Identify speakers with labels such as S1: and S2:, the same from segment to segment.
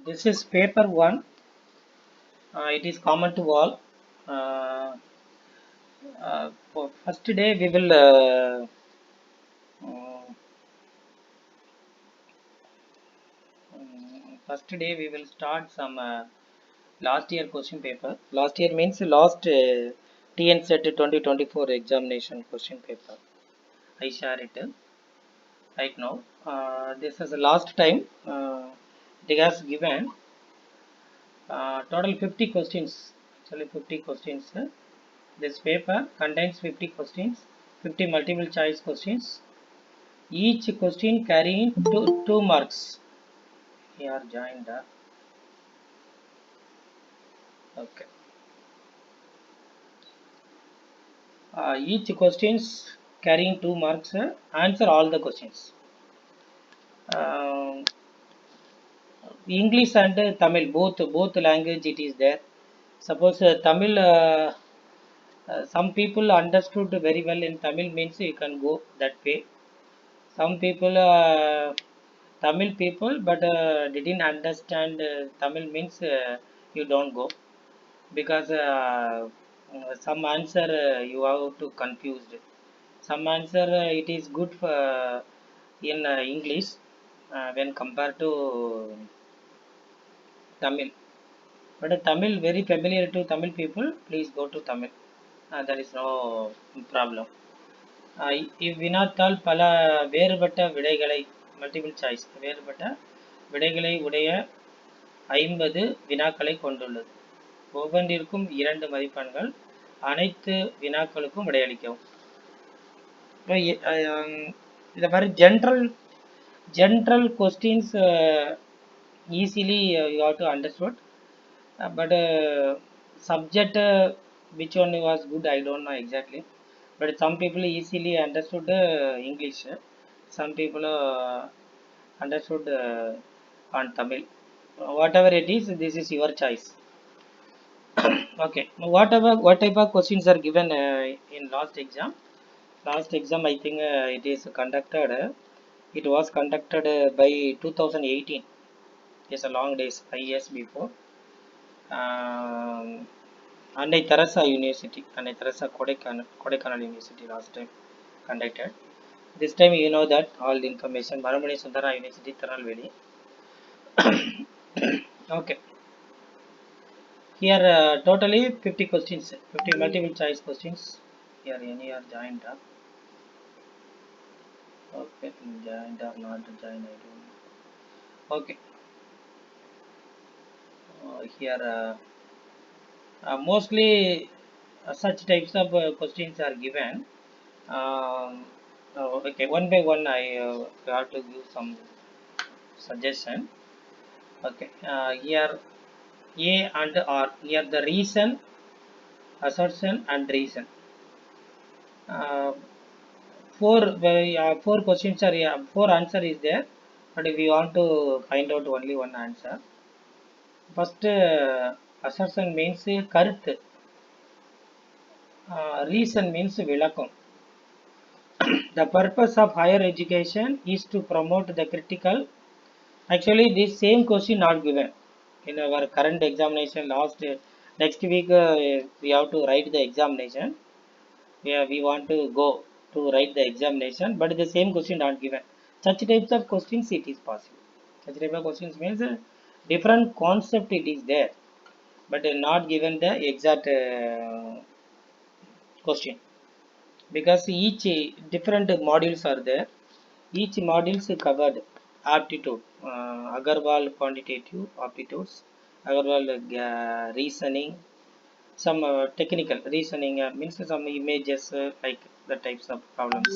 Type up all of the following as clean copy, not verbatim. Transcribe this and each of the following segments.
S1: This is paper 1. It is common to all. For first day we will uh, first day we will start some last year question paper. Last year means last TNSET 2024 examination question paper. I share it right now. This is the last time. It has given total 50 questions. Actually 50 questions. This paper contains 50 questions, 50 multiple choice questions. Each question carrying two marks. Here joined. Okay. Each questions carrying 2 marks. Answer all the questions. Um, English and Tamil both language it is there. Suppose Tamil. Some people understood very well in Tamil means you can go that way. Some people Tamil people but didn't understand Tamil means you don't go because some answer you have to confused. Some answer it is good for in English when compared to Tamil. But Tamil very familiar to Tamil people. Please go to Tamil. There is no problem. இவ்வினாத்தால் பல வேறுபட்ட விடைகளை multiple choice வேறுபட்ட விடைகளை உடைய 50 வினாக்களை கொண்டுள்ளது. ஒவ்வொன்றிற்கும் 2 மதிப்பெண்கள். அனைத்து வினாக்களுக்கும் விடையளிக்கவும். இந்த மாதிரி general questions easily you have to understood. But subject which one was good I don't know exactly. But some people easily understood English. Some people understood on Tamil. Whatever it is, this is your choice. Okay. What type of questions are given in last exam? Last exam I think it is conducted. It was conducted by 2018. It's a long days, 5 years before. Annai Teresa University, Annai Teresa Kodaikanal University last time conducted. This time you know that all the information Maramani Sundara University Tirunelveli. Okay. Here totally 50 questions, 50 multiple choice questions. Here any are joined up. Okay, joined or not joined, I don't know. Okay. Here mostly such types of questions are given. Okay, one by one I have to give some suggestion. Okay, here A and R. Here the reason, assertion and reason. Uh, four questions are four answer is there, but if you want to find out only one answer. First assertion means கருத்து. Reason means விளக்கம். The purpose of higher education is to promote the critical. Actually, this same question not given in our current examination. Next week we have to write the examination. We want to go to write the examination, but the same question not given. Such types of questions it is possible. Such type of questions means different concept it is there, but not given the exact question, because each different modules are there. Each modules covered aptitude, Agarwal quantitative aptitudes, Agarwal reasoning, some technical reasoning means some images like the types of problems.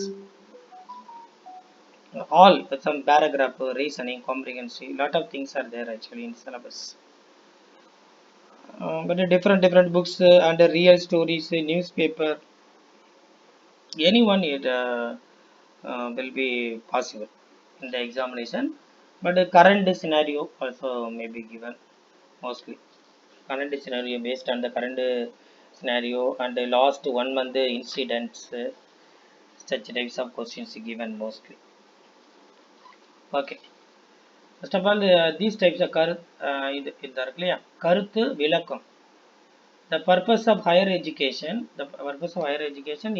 S1: All some paragraph reasoning, comprehensive, lot of things are there actually in syllabus. But different books and real stories, newspaper, anyone it will be possible in the examination. But the current scenario also may be given mostly. Current scenario based on the current scenario and the last 1 month incidents, such types of questions given mostly. Okay. First of all, these types of இது இருக்கு இல்லையா, கருத்து விளக்கம். The purpose of higher education,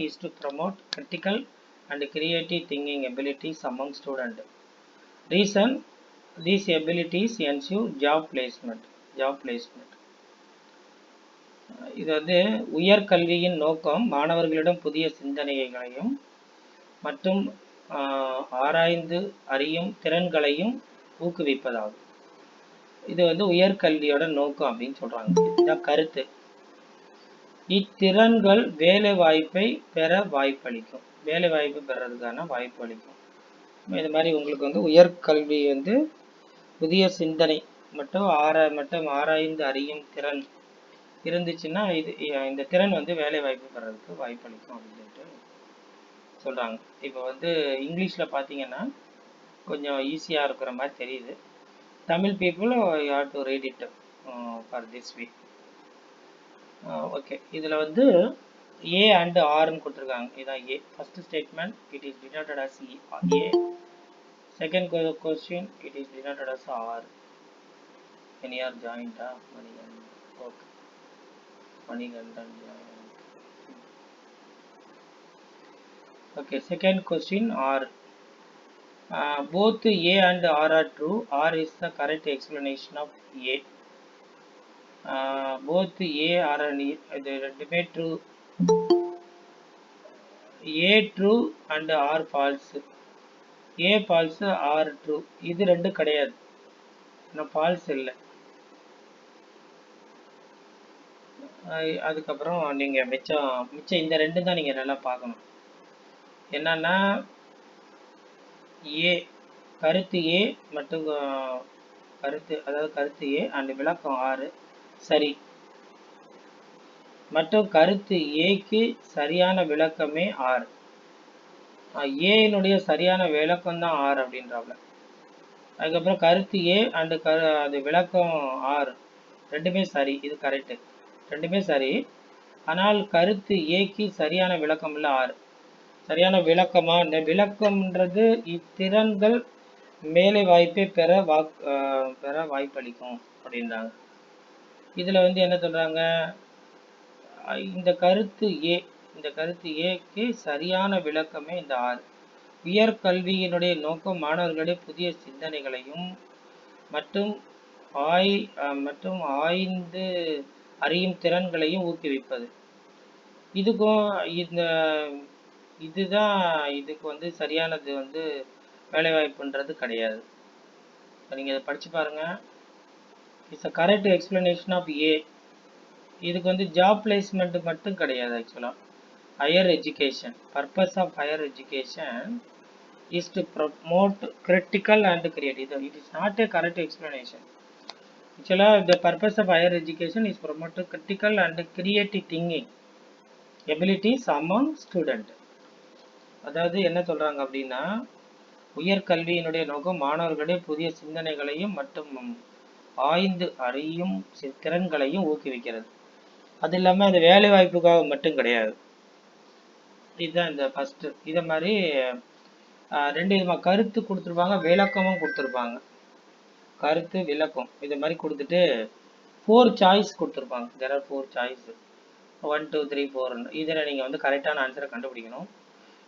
S1: is to promote critical and creative thinking abilities among students. Reason, these abilities ensure job placement. இது வந்து உயர்கல்வியின் நோக்கம் மாணவர்களிடம் புதிய சிந்தனைகளையும் மற்றும் ஆராய்ந்து அறியும் திறன்களையும் ஊக்குவிப்பதாகும். இது வந்து உயர்கல்வியோட நோக்கம் அப்படின்னு சொல்றாங்க. இதுதான் கருத்து. இத்திறன்கள் வேலை வாய்ப்பை பெற வாய்ப்பளிக்கும். வேலை வாய்ப்பு பெறறதுக்கான வாய்ப்பு அளிக்கும். இது மாதிரி உங்களுக்கு வந்து உயர்கல்வி வந்து புதிய சிந்தனை மற்றும் ஆராய்ந்து அறியும் திறன் இருந்துச்சுன்னா இந்த திறன் வந்து வேலை வாய்ப்பு பெறறதுக்கு வாய்ப்பளிக்கும் அப்படின்னு சொல்றாங்க. இப்போ வந்து இங்கிலீஷ்ல பார்த்தீங்கன்னா கொஞ்சம் ஈஸியாக இருக்கிற மாதிரி தெரியுது. Tamil people you have to read it for this week. Okay, இதில் வந்து ஏ அண்ட் ஆர்ன்னு கொடுத்துருக்காங்க. இதான் A. First statement, it is denoted as A. Second question, it is denoted as R. when you are joined Manikandan. Okay, Manikandan joined. Okay, second question, R. Both A and R are true. R is the correct explanation of A. Both A are ரெண்டுமே true. A true and R false. A false, R true. இது ரெண்டு கிடையாது, நான் false இல்லை. அதுக்கப்புறம் நீங்கள் மிச்சம் இந்த ரெண்டு தான் நீங்கள் நல்லா பார்க்கணும். என்னன்னா ஏ கருத்து ஏ மற்றும் கருத்து ஏ அண்ட் விளக்கம் ஆறு சரி, மற்றும் கருத்து ஏக்கு சரியான விளக்கமே ஆறு. ஏனுடைய சரியான விளக்கம் தான் ஆறு அப்படின்றாப்ல. அதுக்கப்புறம் கருத்து ஏ அண்டு அது விளக்கம் ஆறு ரெண்டுமே சரி, இது கரெக்டு, ரெண்டுமே சரி. ஆனால் கருத்து ஏக்கு சரியான விளக்கம் இல்லை ஆறு. சரியான விளக்கமா, இந்த விளக்கம்ன்றது இத்திறன்கள் மேலை வாய்ப்பை பெற வாய்ப்பளிக்கும் அப்படின்றாங்க. இதில் வந்து என்ன சொல்கிறாங்க, இந்த கருத்து ஏக்கு சரியான விளக்கமே இந்த ஆறு. உயர்கல்வியினுடைய நோக்கம் மாணவர்களுடைய புதிய சிந்தனைகளையும் மற்றும் ஆய்ந்து அறியும் திறன்களையும் ஊக்குவிப்பது. இதுக்கு வந்து சரியானது வந்து வேலைவாய்ப்புன்றது கிடையாது. நீங்கள் இதை படித்து பாருங்கள். It's a correct explanation of A. இதுக்கு வந்து ஜாப் பிளேஸ்மெண்ட் மட்டும் கிடையாது. ஆக்சுவலாக higher education, purpose of higher education is to promote critical and creative. It is not a correct explanation. ஆக்சுவலாக the purpose of higher education is promote critical and creative thinking abilities among student. அதாவது என்ன சொல்கிறாங்க அப்படின்னா, உயர்கல்வியினுடைய நோக்கம் மாணவர்களுடைய புதிய சிந்தனைகளையும் மற்றும் ஆய்ந்து அறியும் திறன்களையும் ஊக்குவிக்கிறது. அது இல்லாமல் அது வேலை வாய்ப்புக்காக மட்டும் கிடையாது. இதுதான் இந்த ஃபஸ்ட்டு. இதை மாதிரி ரெண்டு விதமாக கருத்து கொடுத்துருப்பாங்க, விளக்கமும் கொடுத்துருப்பாங்க. கருத்து விளக்கம் இது மாதிரி கொடுத்துட்டு 4 சாய்ஸ் கொடுத்துருப்பாங்க. There are 4 choice, 1 2 3 4. இதில் நீங்கள் வந்து கரெக்டான ஆன்சரை கண்டுபிடிக்கணும்.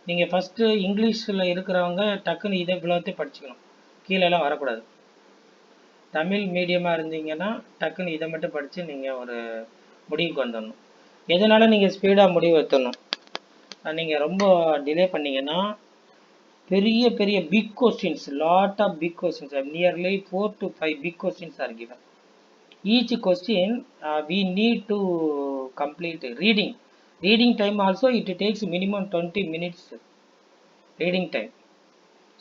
S1: நீங்கள் ஃபஸ்ட்டு இங்கிலீஷில் இருக்கிறவங்க டக்குன்னு இதை இவ்வளோத்தையும் படிச்சுக்கணும், கீழெல்லாம் வரக்கூடாது. தமிழ் மீடியமாக இருந்தீங்கன்னா டக்குன்னு இதை மட்டும் படித்து நீங்கள் ஒரு முடிவுக்கு வந்துடணும். எதனால நீங்கள் ஸ்பீடாக முடிவு எடுத்துடணும். நீங்கள் ரொம்ப டிலே பண்ணிங்கன்னா பெரிய பெரிய big questions, lot of big questions, nearly 4 to 5 big questions are given. Each question we need to complete reading. Reading time also it takes minimum 20 minutes reading time.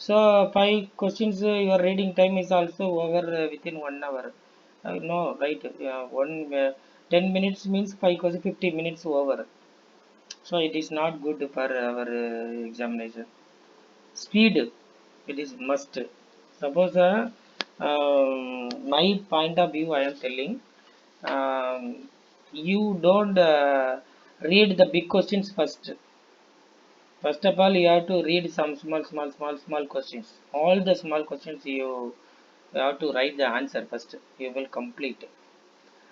S1: So 5 questions your reading time is also over within 1 hour. No, right, 10 minutes means 5 questions, 50 minutes over. So it is not good for our examination. Speed, it is must. Suppose my point of view I am telling, you don't read the big questions first. First of all you have to read some small questions. All the small questions you You have to write the answer first. You will complete.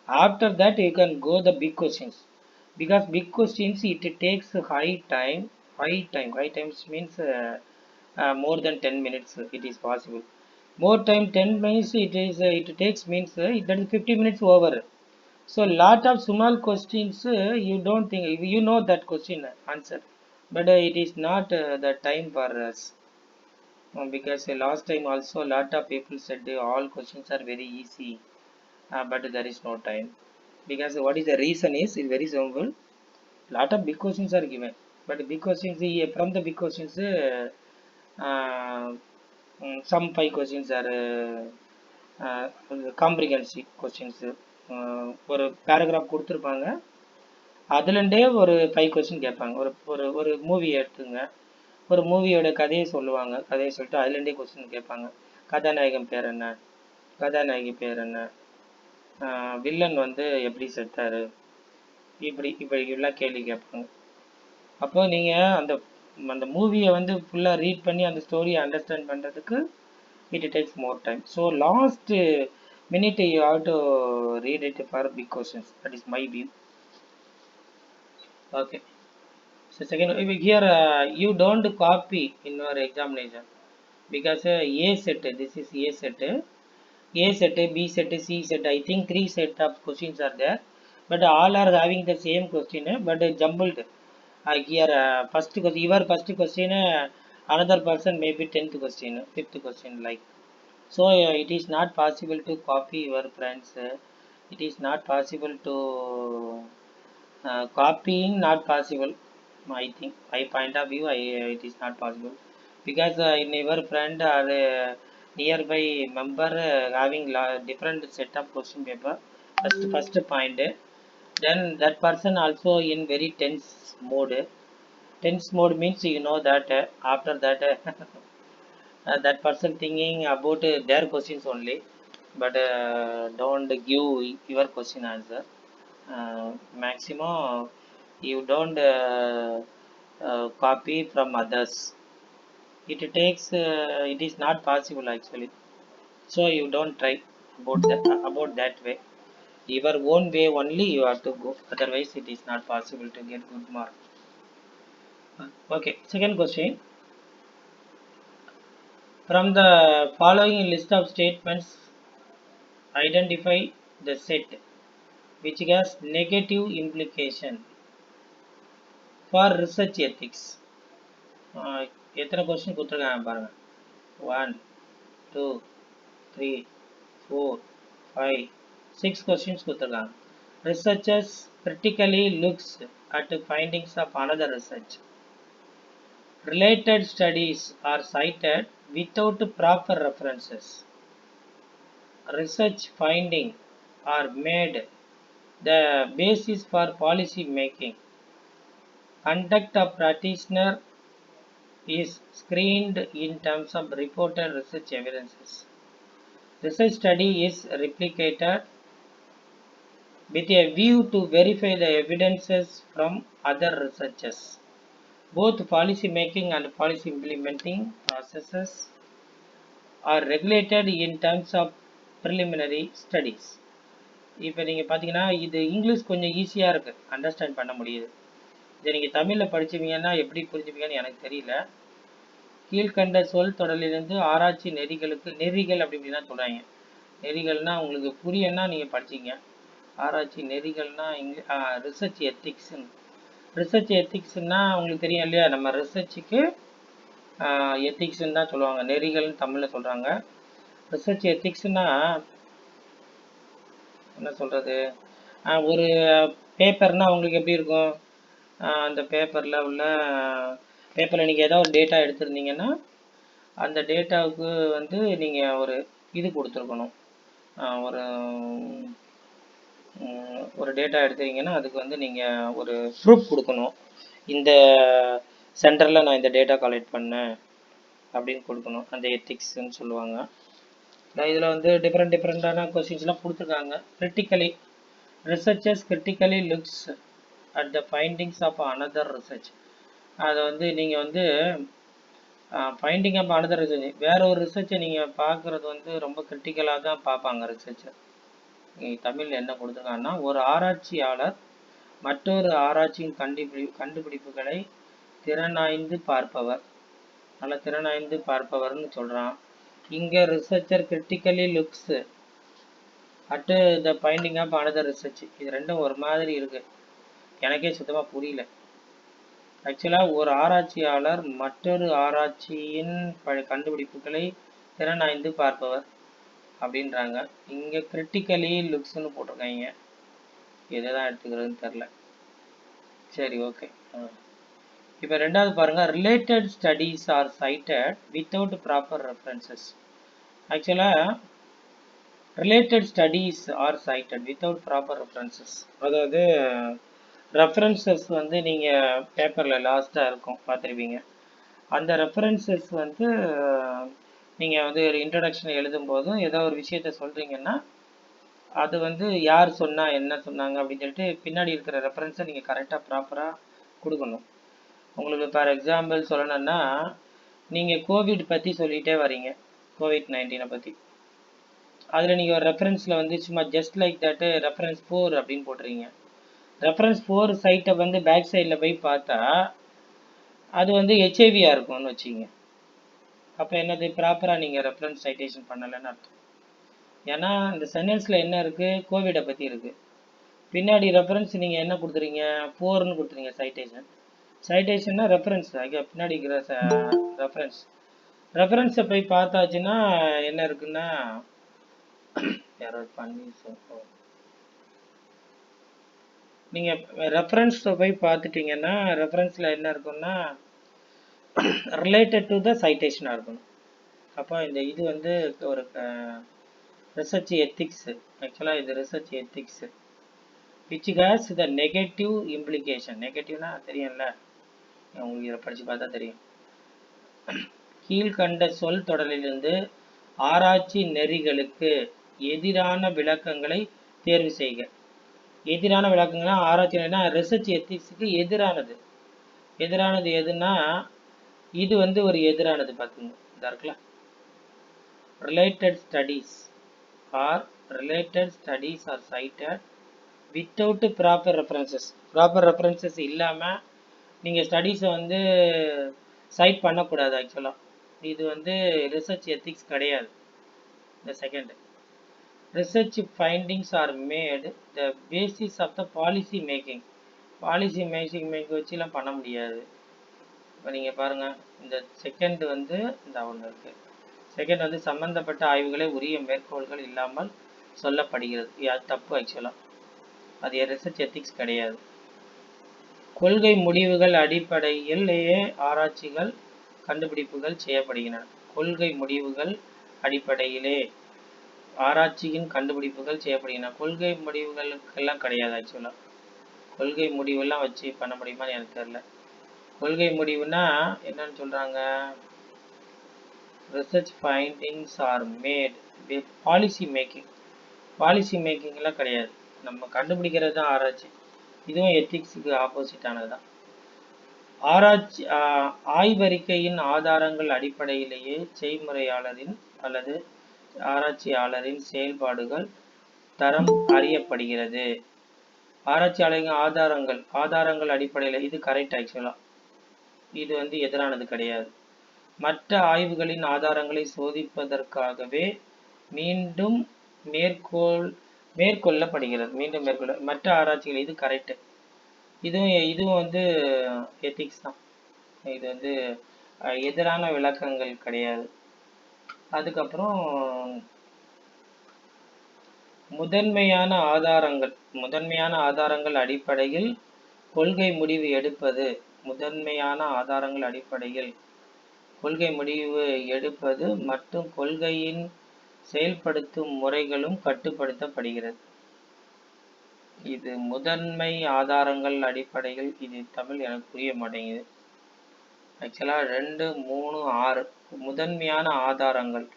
S1: After that, you can go the big questions. Because big questions, it takes high time. High times means more than 10 minutes. It is possible. More time 10 minutes. It takes means that is 50 minutes over. So lot of small questions you don't think you know that question answer, but it is not the time for us. Because last time also lot of people said all questions are very easy, but there is no time. Because what is the reason is very simple. Lot of big questions are given, but big questions from the big questions uh, some 5 questions are comprehensive questions. ஒரு paragraph கொடுத்துருப்பாங்க, அதுலேருந்தே ஒரு 5 question கேட்பாங்க. ஒரு ஒரு ஒரு மூவியை எடுத்துங்க, ஒரு மூவியோட கதையை சொல்லுவாங்க, கதையை சொல்லிட்டு அதுலேருந்தே கொஸ்டின் கேட்பாங்க. கதாநாயகன் பேர் என்ன, கதாநாயகி பேர் என்ன, வில்லன் வந்து எப்படி செத்தாரு, இப்படி இப்படி எல்லாம் கேள்வி கேட்பாங்க. அப்போ நீங்கள் அந்த அந்த மூவியை வந்து ஃபுல்லாக ரீட் பண்ணி அந்த ஸ்டோரியை அண்டர்ஸ்டாண்ட் பண்ணுறதுக்கு it takes more time. So last minute you have to read it for big questions. That is my view. Okay. So second, here you don't copy in your examination, because A set, this is A set, A set, B set, C set. I think 3 set of questions are there, but all are having the same question, but jumbled. Here first question, your first question, another person maybe 10th question, 5th question, like. So it is not possible to copy your friends. It is not possible to copying not possible. I think my point of view, it is not possible, because in your friend or nearby member having different set of question paper. First point. Then that person also in very tense mode. Tense mode means you know that after that. That person thinking about their questions only, but don't give your question answer. Maximum you don't copy from others. It takes it is not possible actually. So you don't try about that way. Your own way only you have to go. Otherwise it is not possible to get good mark. Okay. Second question. From the following list of statements, identify the set which has negative implication for research ethics. எத்தனை question கொடுத்துருக்காங்க பாருங்க. 1 2 3 4 5 6 questions கொடுத்துருக்காங்க. Researchers critically looks at the findings of another research. Related studies are cited without proper references. Research findings are made the basis for policy making. Conduct of practitioner is screened in terms of reported research evidences. Research study is replicated with a view to verify the evidences from other researchers. Both policy making and policy implementing processes are regulated in terms of preliminary studies. இப்போ நீங்கள் பார்த்தீங்கன்னா இது English கொஞ்சம் ஈஸியாக இருக்குது, understand பண்ண முடியுது. இதை நீங்கள் தமிழில் படிச்சுவீங்கன்னா எப்படி புரிஞ்சுப்பீங்கன்னு எனக்கு தெரியல. கீழ்கண்ட சொல் தொடரிலிருந்து ஆராய்ச்சி நெறிகள் அப்படி தான் சொல்கிறாங்க. நெறிகள்னால் உங்களுக்கு புரியன்னா நீங்கள் படிச்சிங்க. ஆராய்ச்சி நெறிகள்னால் ரிசர்ச் எத்திக்ஸ்ன்னு. ரிசர்ச் எத்திக்ஸ்னால் உங்களுக்கு தெரியும் இல்லையா, நம்ம ரிசர்ச்சுக்கு எத்திக்ஸ்ன்னு தான் சொல்லுவாங்க, நெறிகள்னு தமிழில் சொல்கிறாங்க. ரிசர்ச் எத்திக்ஸ்னால் என்ன சொல்கிறது, ஒரு பேப்பர்னால் உங்களுக்கு எப்படி இருக்கும், அந்த பேப்பரில் நீங்கள் ஏதாவது ஒரு டேட்டா எடுத்திருந்தீங்கன்னா அந்த டேட்டாவுக்கு வந்து நீங்கள் ஒரு இது கொடுத்துருக்கணும். ஒரு டேட்டா எடுத்துறீங்கன்னா அதுக்கு வந்து நீங்கள் ஒரு ப்ரூஃப் கொடுக்கணும். இந்த சென்டரில் நான் இந்த டேட்டா கலெக்ட் பண்ணேன் அப்படின்னு கொடுக்கணும். அந்த எத்திக்ஸ்ன்னு சொல்லுவாங்க. இதில் வந்து டிஃப்ரெண்டான கொஸ்டின்ஸ்லாம் கொடுத்துருக்காங்க. Researchers critically looks at the findings of another research. அதை வந்து நீங்கள் வந்து ஃபைண்டிங் அப் அனதர் ரிசர்ச். வேற ஒரு ரிசர்ச்சை நீங்கள் பார்க்குறது வந்து ரொம்ப கிரிட்டிக்கலாக தான் பார்ப்பாங்க ரிசர்ச்சை. தமிழில் என்ன கொடுத்துருக்காங்கன்னா, ஒரு ஆராய்ச்சியாளர் மற்றொரு ஆராய்ச்சியின் கண்டுபிடிப்புகளை திறனாய்ந்து பார்ப்பவர். நல்லா திறனாய்ந்து பார்ப்பவர்னு சொல்கிறான். இங்கே researcher critically looks at the finding up another research. இது ரெண்டும் ஒரு மாதிரி இருக்குது, எனக்கே சுத்தமாக புரியல. ஆக்சுவலாக ஒரு ஆராய்ச்சியாளர் மற்றொரு ஆராய்ச்சியின் கண்டுபிடிப்புகளை திறனாய்ந்து பார்ப்பவர் அப்படின்றாங்க. இங்கே கிரிட்டிக்கலி லுக்ஸ்ன்னு போட்டிருக்காங்க, எதை தான் எடுத்துக்கிறதுன்னு தெரில. சரி, ஓகே. இப்போ ரெண்டாவது பாருங்க, related studies are cited without proper references. ஆக்சுவலாக related studies are cited without proper references, அதாவது ரெஃபரன்சஸ் வந்து நீங்கள் பேப்பரில் லாஸ்ட்டாக இருக்கும் பார்த்துருப்பீங்க. அந்த ரெஃபரன்சஸ் வந்து நீங்கள் வந்து ஒரு இன்ட்ரடக்ஷன் எழுதும்போதும் ஏதோ ஒரு விஷயத்த சொல்கிறீங்கன்னா அது வந்து யார் சொன்னால் என்ன சொன்னாங்க அப்படின்னு சொல்லிட்டு பின்னாடி இருக்கிற ரெஃபரன்ஸை நீங்கள் கரெக்டாக ப்ராப்பராக கொடுக்கணும். உங்களுக்கு ஃபார் எக்ஸாம்பிள் சொல்லணும்னா, நீங்கள் கோவிட் பற்றி சொல்லிகிட்டே வரீங்க, COVID-19 பற்றி. அதில் நீங்கள் ஒரு ரெஃபரன்ஸில் வந்து சும்மா ஜஸ்ட் லைக் தட்டு ரெஃபரன்ஸ் 4 அப்படின்னு போட்டுறீங்க. ரெஃபரன்ஸ் 4 சைட்டை வந்து பேக் சைடில் போய் பார்த்தா அது வந்து ஹெச்ஐவியாக இருக்கும்னு வச்சுங்க. அப்போ என்னது, ப்ராப்பராக நீங்கள் ரெஃபரன்ஸ் சைட்டேஷன் பண்ணலைன்னு அர்த்தம். ஏன்னா இந்த சென்டென்ஸில் என்ன இருக்குது, கோவிடை பற்றி இருக்குது. பின்னாடி ரெஃபரன்ஸ் நீங்கள் என்ன கொடுத்துறீங்க, 4ன்னு கொடுத்துறீங்க சைட்டேஷன். சைட்டேஷன்னா ரெஃபரன்ஸ், அங்கே பின்னாடி இருக்கிற ரெஃபரன்ஸை போய் பார்த்தாச்சுன்னா என்ன இருக்குன்னா, யாராவது பண்ணி நீங்கள் ரெஃபரன்ஸை போய் பார்த்துட்டிங்கன்னா ரெஃபரன்ஸில் என்ன இருக்குன்னா ரிலேட்டட் டு த சைட்டேஷனாக இருக்கணும். அப்போ இந்த இது வந்து ஒரு ரிசர்ச் எத்திக்ஸு. ஆக்சுவலாக இது research ethics which has the negative implication. நெகட்டிவ்னா தெரியும்ல, உங்களுக்கு இதை படித்து பார்த்தா தெரியும். கீழ்கண்ட சொல் தொடரிலிருந்து ஆராய்ச்சி நெறிகளுக்கு எதிரான விளக்கங்களை தேர்வு செய்க. எதிரான விளக்கங்களா ஆராய்ச்சி ரிசர்ச் எத்திக்ஸுக்கு எதிரானது. எதிரானது எதுனா இது வந்து ஒரு எதிரானது பார்த்துங்க, இதா இருக்குல்ல, related studies are cited without proper references. Proper references இல்லாமல் நீங்கள் ஸ்டடீஸை வந்து சைட் பண்ணக்கூடாது. ஆக்சுவலாக இது வந்து ரிசர்ச் எத்திக்ஸ் கிடையாது. இந்த second, research findings are made the basis of the policy making. Policy making வச்சுலாம் பண்ண முடியாது. இப்போ நீங்கள் பாருங்கள், இந்த செகண்ட் வந்து இந்த ஒன்று இருக்குது. செகண்ட் வந்து சம்பந்தப்பட்ட ஆய்வுகளை உரிய மேற்கோள்கள் இல்லாமல் சொல்லப்படுகிறது. அது தப்பு. ஆக்சுவலாக அது ரிசர்ச் எத்திக்ஸ் கிடையாது. கொள்கை முடிவுகள் அடிப்படையிலேயே ஆராய்ச்சிகள் கண்டுபிடிப்புகள் செய்யப்படுகின்றன. கொள்கை முடிவுகள் அடிப்படையிலே ஆராய்ச்சியின் கண்டுபிடிப்புகள் செய்யப்படுகின்றன. கொள்கை முடிவுகளுக்கெல்லாம் கிடையாது. ஆக்சுவலாக கொள்கை முடிவெல்லாம் வச்சு பண்ண முடியுமான்னு எனக்கு தெரியல. கொள்கை முடிவுனா என்னன்னு சொல்கிறாங்க, research findings are made with policy making. Policy மேக்கிங்லாம் கிடையாது, நம்ம கண்டுபிடிக்கிறது தான் ஆராய்ச்சி. இதுவும் எத்திக்ஸுக்கு ஆப்போசிட்டானது தான். ஆராய்ச்சி ஆய்வறிக்கையின் ஆதாரங்கள் அடிப்படையிலேயே செய்முறையாளரின் அல்லது ஆராய்ச்சியாளரின் செயல்பாடுகள் தரம் அறியப்படுகிறது. ஆராய்ச்சியாளரின் ஆதாரங்கள் அடிப்படையில் இது கரெக்ட். ஆக்சுவலாக இது வந்து எதிரானது கிடையாது. மற்ற ஆய்வுகளின் ஆதாரங்களை சோதிப்பதற்காகவே மீண்டும் மேற்கொள்ளப்படுகிறது. மற்ற ஆராய்ச்சிகள் இது கரெக்டு. இதுவும் வந்து எத்திக்ஸ் தான். இது வந்து எதிரான விளக்கங்கள் கிடையாது. அதுக்கப்புறம் முதன்மையான ஆதாரங்கள் அடிப்படையில் கொள்கை முடிவு எடுப்பது. முதன்மையான ஆதாரங்கள் அடிப்படையில் கொள்கை முடிவு எடுப்பது மற்றும் கொள்கையின் செயல்படுத்தும் முறைகளும் கட்டுப்படுத்தப்படுகிறது. இது முதன்மை ஆதாரங்கள் அடிப்படையில், இது தமிழ் எனக்கு புரிய மாட்டேங்குது. ஆக்சுவலாக 2, 3, 6 முதன்மையான ஆதாரங்கள்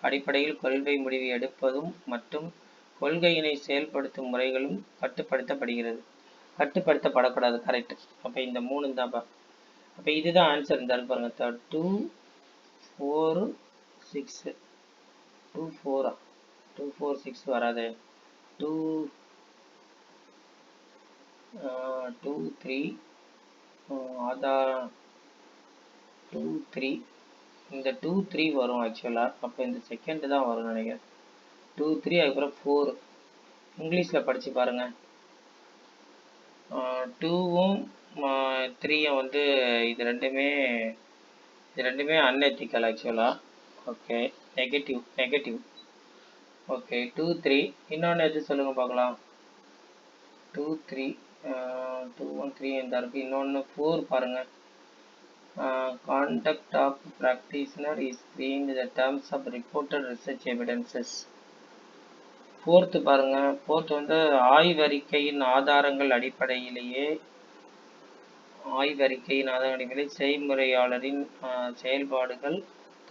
S1: அடிப்படையில் கொள்கை முடிவு எடுப்பதும் மற்றும் கொள்கையினை செயல்படுத்தும் முறைகளும் கட்டுப்படுத்தப்படுகிறது. கட்டுப்படுத்தப்படக்கூடாது. கரெக்ட். அப்போ இந்த 3 தான்ப்பா. அப்போ இதுதான் ஆன்சர். இந்த பாருங்க, 2, 4 6 2 4 2 4 6 வராது 2 2 3 அதான் 2 3 இந்த 2 3 வரும் ஆக்சுவலாக. அப்போ இந்த செகண்ட் தான் வரும் நினைக்கிறேன். 2 3 அதுக்கப்புறம் 4 இங்கிலீஷில் படித்து பாருங்கள். 2வும் 3யும் வந்து இது ரெண்டுமே அன்எத்திக்கல் ஆக்சுவலாக. Okay, negative. ஓகே, 2 3 இன்னொன்று எது சொல்லுங்கள் பார்க்கலாம். 2 3 2 1 3 இந்த இருக்குது. இன்னொன்று 4 பாருங்கள். Conduct of practitioner is screened in the terms of reported research evidences. Fourth பாருங்க. ஃபோர்த் வந்து ஆய்வறிக்கையின் ஆதாரங்கள் அடிப்படையிலேயே செய்முறையாளரின் செயல்பாடுகள்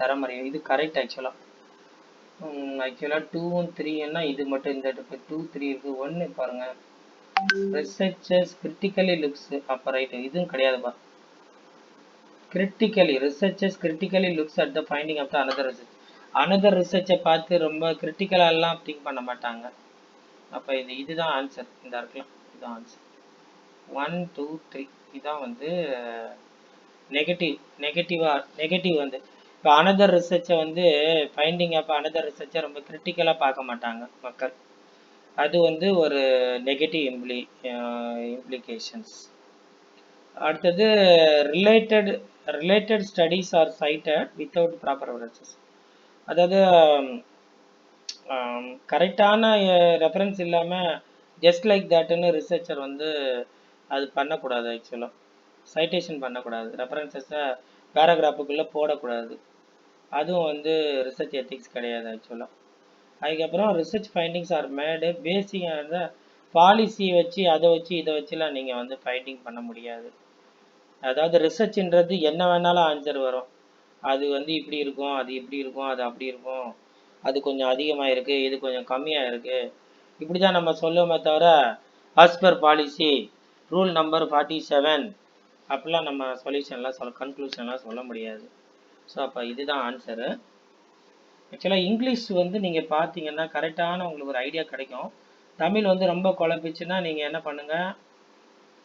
S1: தரமறியும். இது கரெக்ட் ஆக்சுவலாக. 2 3 என்ன இது மட்டும் இந்த இடத்துக்கு 2 3 இருக்குது. 1 பாருங்க. ரிசர்ச்சர்ஸ் கிரிட்டிக்கலி லுக்ஸ் அப்போ ரைட்டு. இதுவும் கிடையாதுப்பா. researchers critically looks at the finding of the another research பார்த்து ரொம்ப கிரிட்டிக்கலாலாம் திங்க் பண்ண மாட்டாங்க. அப்போ இதுதான் ஆன்சர். இந்த இருக்கலாம், இதுதான் ஆன்சர். 1 2 3 இதான் வந்து நெகட்டிவ் வந்து இப்போ அனதர் ரிசர்ச்சை வந்து ஃபைண்டிங் ஆஃப் அனதர் ரிசர்ச்சை ரொம்ப கிரிட்டிக்கலாக பார்க்க மாட்டாங்க மக்கள். அது வந்து ஒரு நெகட்டிவ் இம்ப்ளிகேஷன்ஸ். அடுத்தது related studies are cited without proper references. அதாவது கரெக்டான ரெஃபரன்ஸ் இல்லாமல் ஜஸ்ட் லைக் தட்னு ரிசர்ச்சர் வந்து அது பண்ணக்கூடாது. ஆக்சுவலாக சைட்டேஷன் பண்ணக்கூடாது. ரெஃபரன்சஸை பேராகிராஃபுக்குள்ளே போடக்கூடாது. அதுவும் வந்து ரிசர்ச் எத்திக்ஸ் கிடையாது ஆக்சுவலாக. அதுக்கப்புறம் ரிசர்ச் ஃபைண்டிங்ஸ் ஆர் மேடு பேசிக்கான பாலிசி வச்சு அதை வச்சு இதை வச்சுலாம் நீங்கள் வந்து ஃபைண்டிங் பண்ண முடியாது. அதாவது ரிசர்ச்ன்றது என்ன வேணாலும் ஆன்சர் வரும். அது வந்து இப்படி இருக்கும், அது இப்படி இருக்கும், அது அப்படி இருக்கும், அது கொஞ்சம் அதிகமாக இருக்குது, இது கொஞ்சம் கம்மியாக இருக்குது, இப்படி தான் நம்ம சொல்லுவோமே தவிர as per policy rule number 47 அப்படிலாம் நம்ம சொல்யூஷன்லாம் கன்க்ளூஷன்லாம் சொல்ல முடியாது. ஸோ அப்போ இதுதான் ஆன்சரு. ஆக்சுவலாக இங்கிலீஷ் வந்து நீங்கள் பார்த்தீங்கன்னா கரெக்டான உங்களுக்கு ஒரு ஐடியா கிடைக்கும். தமிழ் வந்து ரொம்ப குழப்பிச்சுன்னா நீங்கள் என்ன பண்ணுங்கள்,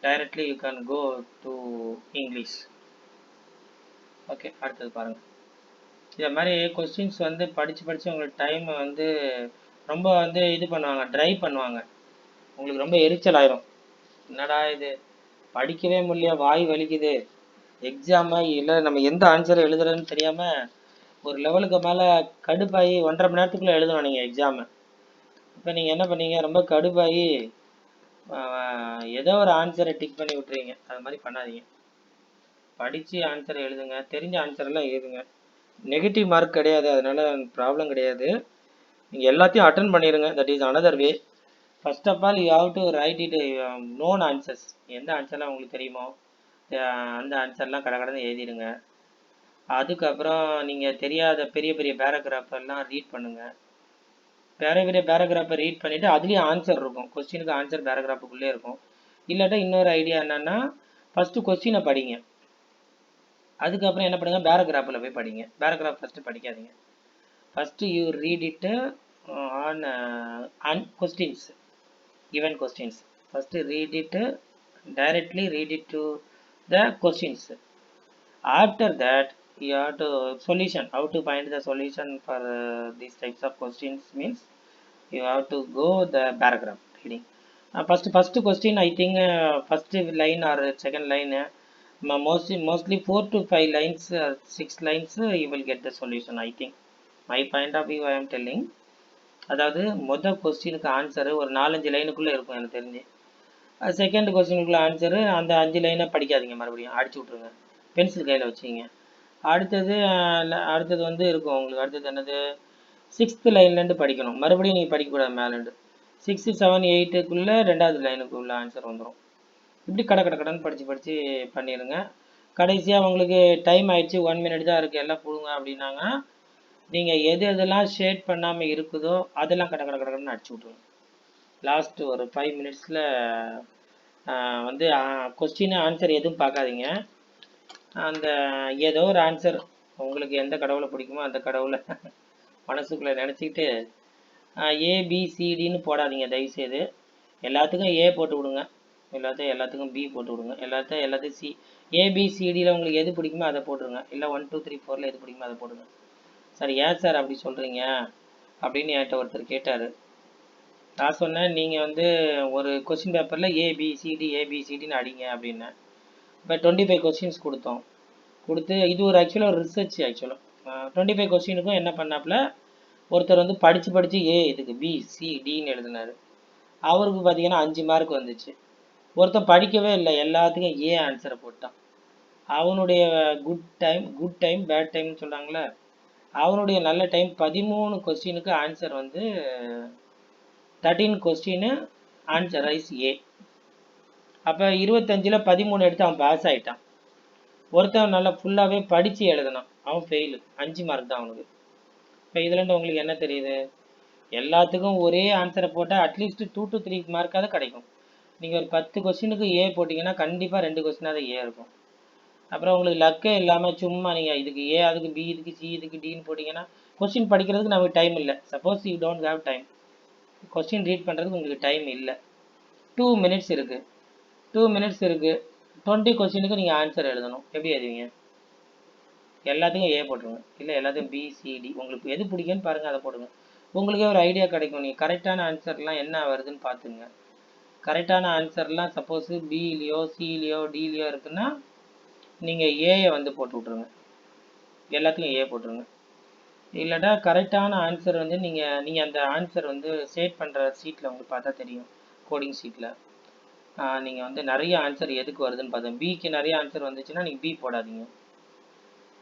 S1: directly you can go to English. Okay, அடுத்தது பாருங்கள். இதை மாதிரி கொஸ்டின்ஸ் வந்து படித்து உங்களுக்கு டைம் வந்து ரொம்ப வந்து இது பண்ணுவாங்க, ட்ரை பண்ணுவாங்க. உங்களுக்கு ரொம்ப எரிச்சல் ஆயிரும். என்னடா இது படிக்கவே முடியல, வாய் வலிக்குது, எக்ஸாமு இல்லை நம்ம எந்த ஆன்சரை எழுதுறதுன்னு தெரியாமல் ஒரு லெவலுக்கு மேலே கடுப்பாகி 1.5 மணி நேரத்துக்குள்ளே எழுதணும் நீங்கள் எக்ஸாமு. இப்போ நீங்கள் என்ன பண்ணீங்க, ரொம்ப கடுப்பாகி ஏதோ ஒரு ஆன்சரை டிக் பண்ணி விட்டுறீங்க. அது மாதிரி பண்ணாதீங்க. படித்து ஆன்சரை எழுதுங்க, தெரிஞ்ச ஆன்சரெல்லாம் எழுதுங்க. நெகட்டிவ் மார்க் கிடையாது, அதனால ப்ராப்ளம் கிடையாது. நீங்கள் எல்லாத்தையும் அட்டன் பண்ணிடுங்க. That is another way. First of all you have to write it known answers. எந்த ஆன்சர்லாம் உங்களுக்கு தெரியுமோ அந்த ஆன்சர்லாம் கடகடன்னு எழுதிடுங்க. அதுக்கப்புறம் நீங்கள் தெரியாத பெரிய பெரிய பேராகிராஃபெல்லாம் ரீட் பண்ணுங்கள். பெரிய பேராகிராஃபை ரீட் பண்ணிவிட்டு அதுலேயும் ஆன்சர் இருக்கும். கொஸ்டினுக்கு ஆன்சர் பேராகிராஃபுக்குள்ளே இருக்கும். இல்லாட்டா இன்னொரு ஐடியா என்னென்னா, ஃபஸ்ட்டு கொஸ்டினை படிங்க, அதுக்கப்புறம் என்ன பண்ணுங்கள், பேராகிராஃபில் போய் படிங்க. பேராகிராஃப் ஃபஸ்ட்டு படிக்காதீங்க. First you read it on questions, given questions. First read it, directly read it to the questions. After that you have to solution, how to find the solution for these types of questions means you have to go the paragraph reading. First question, I think first line or second line, mostly 4 to 5 lines, 6 lines you will get the solution. I think my point of view I am telling. அதாவது மொதல் கொஸ்டினுக்கு answer ஒரு 4-5 லைனுக்குள்ளே இருக்கும் எனக்கு தெரிஞ்சு. Second கொஸ்டினுக்குள்ளே answer அந்த 5 லைனை படிக்காதீங்க, மறுபடியும் அடிச்சு விட்ருங்க, பென்சில் கையில் வச்சுக்கிங்க. அடுத்தது வந்து இருக்கும் உங்களுக்கு. அடுத்தது என்னது, 6th லைன்லேருந்து படிக்கணும். மறுபடியும் நீங்கள் படிக்கக்கூடாது மேலேருந்து. 6 7 8க்குள்ளே 2வது லைனுக்குள்ளே ஆன்சர் வந்துடும். இப்படி கடன்னு படித்து பண்ணிடுங்க. கடைசியாக உங்களுக்கு டைம் ஆயிடுச்சு, 1 minute தான் இருக்குது, எல்லாம் கொடுங்க அப்படின்னாங்க, நீங்கள் எதெல்லாம் ஷேட் பண்ணாமல் இருக்குதோ அதெல்லாம் கடன்னு அடிச்சு விட்ருங்க. லாஸ்ட்டு ஒரு 5 minutesல வந்து கொஸ்டின் ஆன்சர் எதுவும் பார்க்காதீங்க. அந்த ஏதோ ஒரு ஆன்சர் உங்களுக்கு எந்த கடவுளை பிடிக்குமோ அந்த கடவுளை மனசுக்குள்ளே நினச்சிக்கிட்டு ஏபிசிடின்னு போடாதீங்க தயவுசெய்து. எல்லாத்துக்கும் ஏ போட்டு விடுங்க, எல்லாத்துக்கும் பி போட்டு விடுங்க, எல்லாத்தையும் சி. ஏபிசிடியில் உங்களுக்கு எது பிடிக்குமோ அதை போட்டுருங்க, இல்லை 1 2 3 4 எது பிடிக்குமோ அதை போடுங்க. சார் ஏன் சார் அப்படி சொல்கிறீங்க அப்படின்னு என்கிட்ட ஒருத்தர் கேட்டார். நான் சொன்னேன், நீங்கள் வந்து ஒரு கொஸ்டின் பேப்பரில் ஏபிசிடின்னு அடிங்க அப்படின்னேன். இப்போ 25 கொஸ்டின்ஸ் கொடுத்து இது ஒரு ஆக்சுவலாக ஒரு ரிசர்ச். ஆக்சுவலாக 25 கொஸ்டினுக்கும் என்ன பண்ணாப்புல, ஒருத்தர் வந்து படித்து ஏ இதுக்கு பி சி டின்னு எழுதினார். அவருக்கு பார்த்தீங்கன்னா 5 மார்க் வந்துச்சு. ஒருத்தன் படிக்கவே இல்லை, எல்லாத்துக்கும் ஏ ஆன்சரை போட்டான். அவனுடைய குட் டைம் பேட் டைம்னு சொல்கிறாங்களே, அவனுடைய நல்ல டைம் 13 கொஸ்டினுக்கு ஆன்சர் வந்து 13 கொஸ்டின் ஆன்சர் ரைஸ் ஏ. அப்போ 25ல் 13 எடுத்து அவன் பாஸ் ஆகிட்டான். ஒருத்தன் நல்லா ஃபுல்லாகவே படித்து எழுதினான், அவன் ஃபெயிலு, 5 மார்க் தான் அவனுக்கு. இப்போ இதுலேருந்து உங்களுக்கு என்ன தெரியுது, எல்லாத்துக்கும் ஒரே ஆன்சரை போட்டால் அட்லீஸ்ட் 2 to 3 மார்க்காவது கிடைக்கும். நீங்கள் ஒரு 10 கொஸ்டினுக்கு ஏ போட்டிங்கன்னா கண்டிப்பாக 2 கொஸ்டினாவது ஏ இருக்கும். அப்புறம் உங்களுக்கு லக்கே இல்லாமல் சும்மா நீங்கள் இதுக்கு ஏ அதுக்கு பி இதுக்கு சி இதுக்கு டின்னு போட்டிங்கன்னா கொஸ்டின் படிக்கிறதுக்கு நமக்கு டைம் இல்லை. Suppose you don't have time, question read பண்ணுறதுக்கு உங்களுக்கு டைம் இல்லை. 2 மினிட்ஸ் இருக்குது, 20 கொஸ்டினுக்கு நீங்கள் ஆன்சர் எழுதணும். எப்படி எழுதுவீங்க? எல்லாத்துக்கும் ஏ போட்டுருங்க, இல்லை எல்லாத்தையும் பிசிடி, உங்களுக்கு எது பிடிக்குன்னு பாருங்கள், அதை போடுங்க. உங்களுக்கே ஒரு ஐடியா கிடைக்கும். நீங்கள் கரெக்டான ஆன்சர்லாம் என்ன வருதுன்னு பார்த்துங்க. கரெக்டான ஆன்சர்லாம் சப்போஸ் பிலேயோ சிலேயோ டிலேயோ இருக்குன்னா நீங்கள் ஏயை வந்து போட்டு விட்ருங்க, எல்லாத்துக்கும் ஏ போட்டுருங்க. இல்லைனா கரெக்டான ஆன்சர் வந்து நீங்கள் அந்த ஆன்சர் வந்து சேட் பண்ணுற சீட்டில் உங்களுக்கு பார்த்தா தெரியும், கோடிங் சீட்டில் நீங்கள் வந்து நிறைய ஆன்சர் எதுக்கு வருதுன்னு பார்த்தேன். பிக்கு நிறைய ஆன்சர் வந்துச்சுன்னா நீங்கள் பி போடாதீங்க.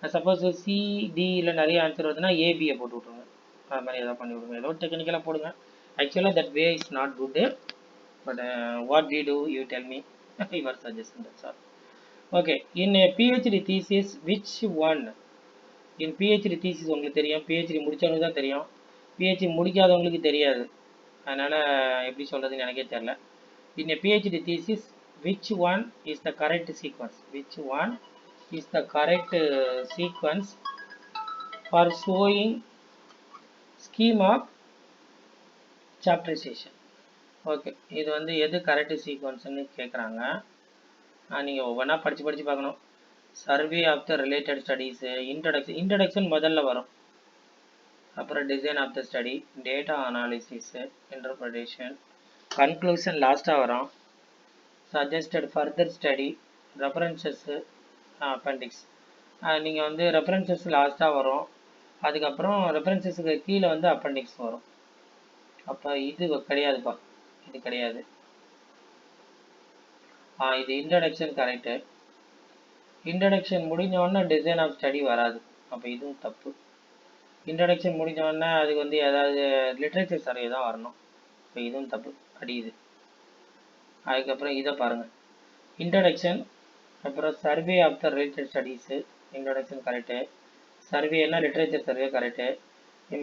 S1: சப்போஸ் சிடியில் நிறைய ஆன்சர் வருதுன்னா ஏபியை போட்டு விட்ருங்க. அது மாதிரி ஏதாவது பண்ணி விடுங்க, ஏதோ டெக்னிக்கலாக போடுங்க. ஆக்சுவலாக that way is not good, but what we do you tell me, your suggestion, that's all. Okay. In PhD thesis which one? In PhD thesis உங்களுக்கு தெரியும், பிஹெச்டி முடித்தவங்களுக்கு தான் தெரியும், பிஹெச்டி முடிக்காதவங்களுக்கு தெரியாது. அதனால் எப்படி சொல்கிறதுன்னு எனக்கே தெரில. In PhD thesis which one is the correct sequence? Which one is the correct sequence for showing scheme of chapterisation? Okay, இது வந்து எது கரெக்ட் சீக்வன்ஸ்னு கேட்குறாங்க. நீங்கள் ஒவ்வொன்றா படித்து பார்க்கணும். Survey of the related studies, introduction முதல்ல வரும், அப்புறம் design of the study, data analysis, interpretation, conclusion லாஸ்ட்டாக வரும், suggested further study, references, appendix. நீங்கள் வந்து ரெஃபரன்சஸ் லாஸ்ட்டாக வரும், அதுக்கப்புறம் ரெஃபரன்சஸுக்கு கீழே வந்து அப்பெண்டிக்ஸ் வரும். அப்போ இது கிடையாதுப்பா, இது கிடையாது. இது இன்ட்ரடக்ஷன் கரெக்டு. இன்ட்ரடக்ஷன் முடிஞ்சோடனே டிசைன் ஆஃப் ஸ்டடி வராது, அப்போ இதுவும் தப்பு. இன்ட்ரடக்ஷன் முடிஞ்சோடனே அதுக்கு வந்து ஏதாவது லிட்ரேச்சர் சர்வே தான் வரணும், இப்போ இதுவும் தப்பு, அடியுது. அதுக்கப்புறம் இதை பாருங்கள், இன்ட்ரடக்ஷன், அப்புறம் survey of the related studies, introduction correct, சர்வேனா literature survey correct,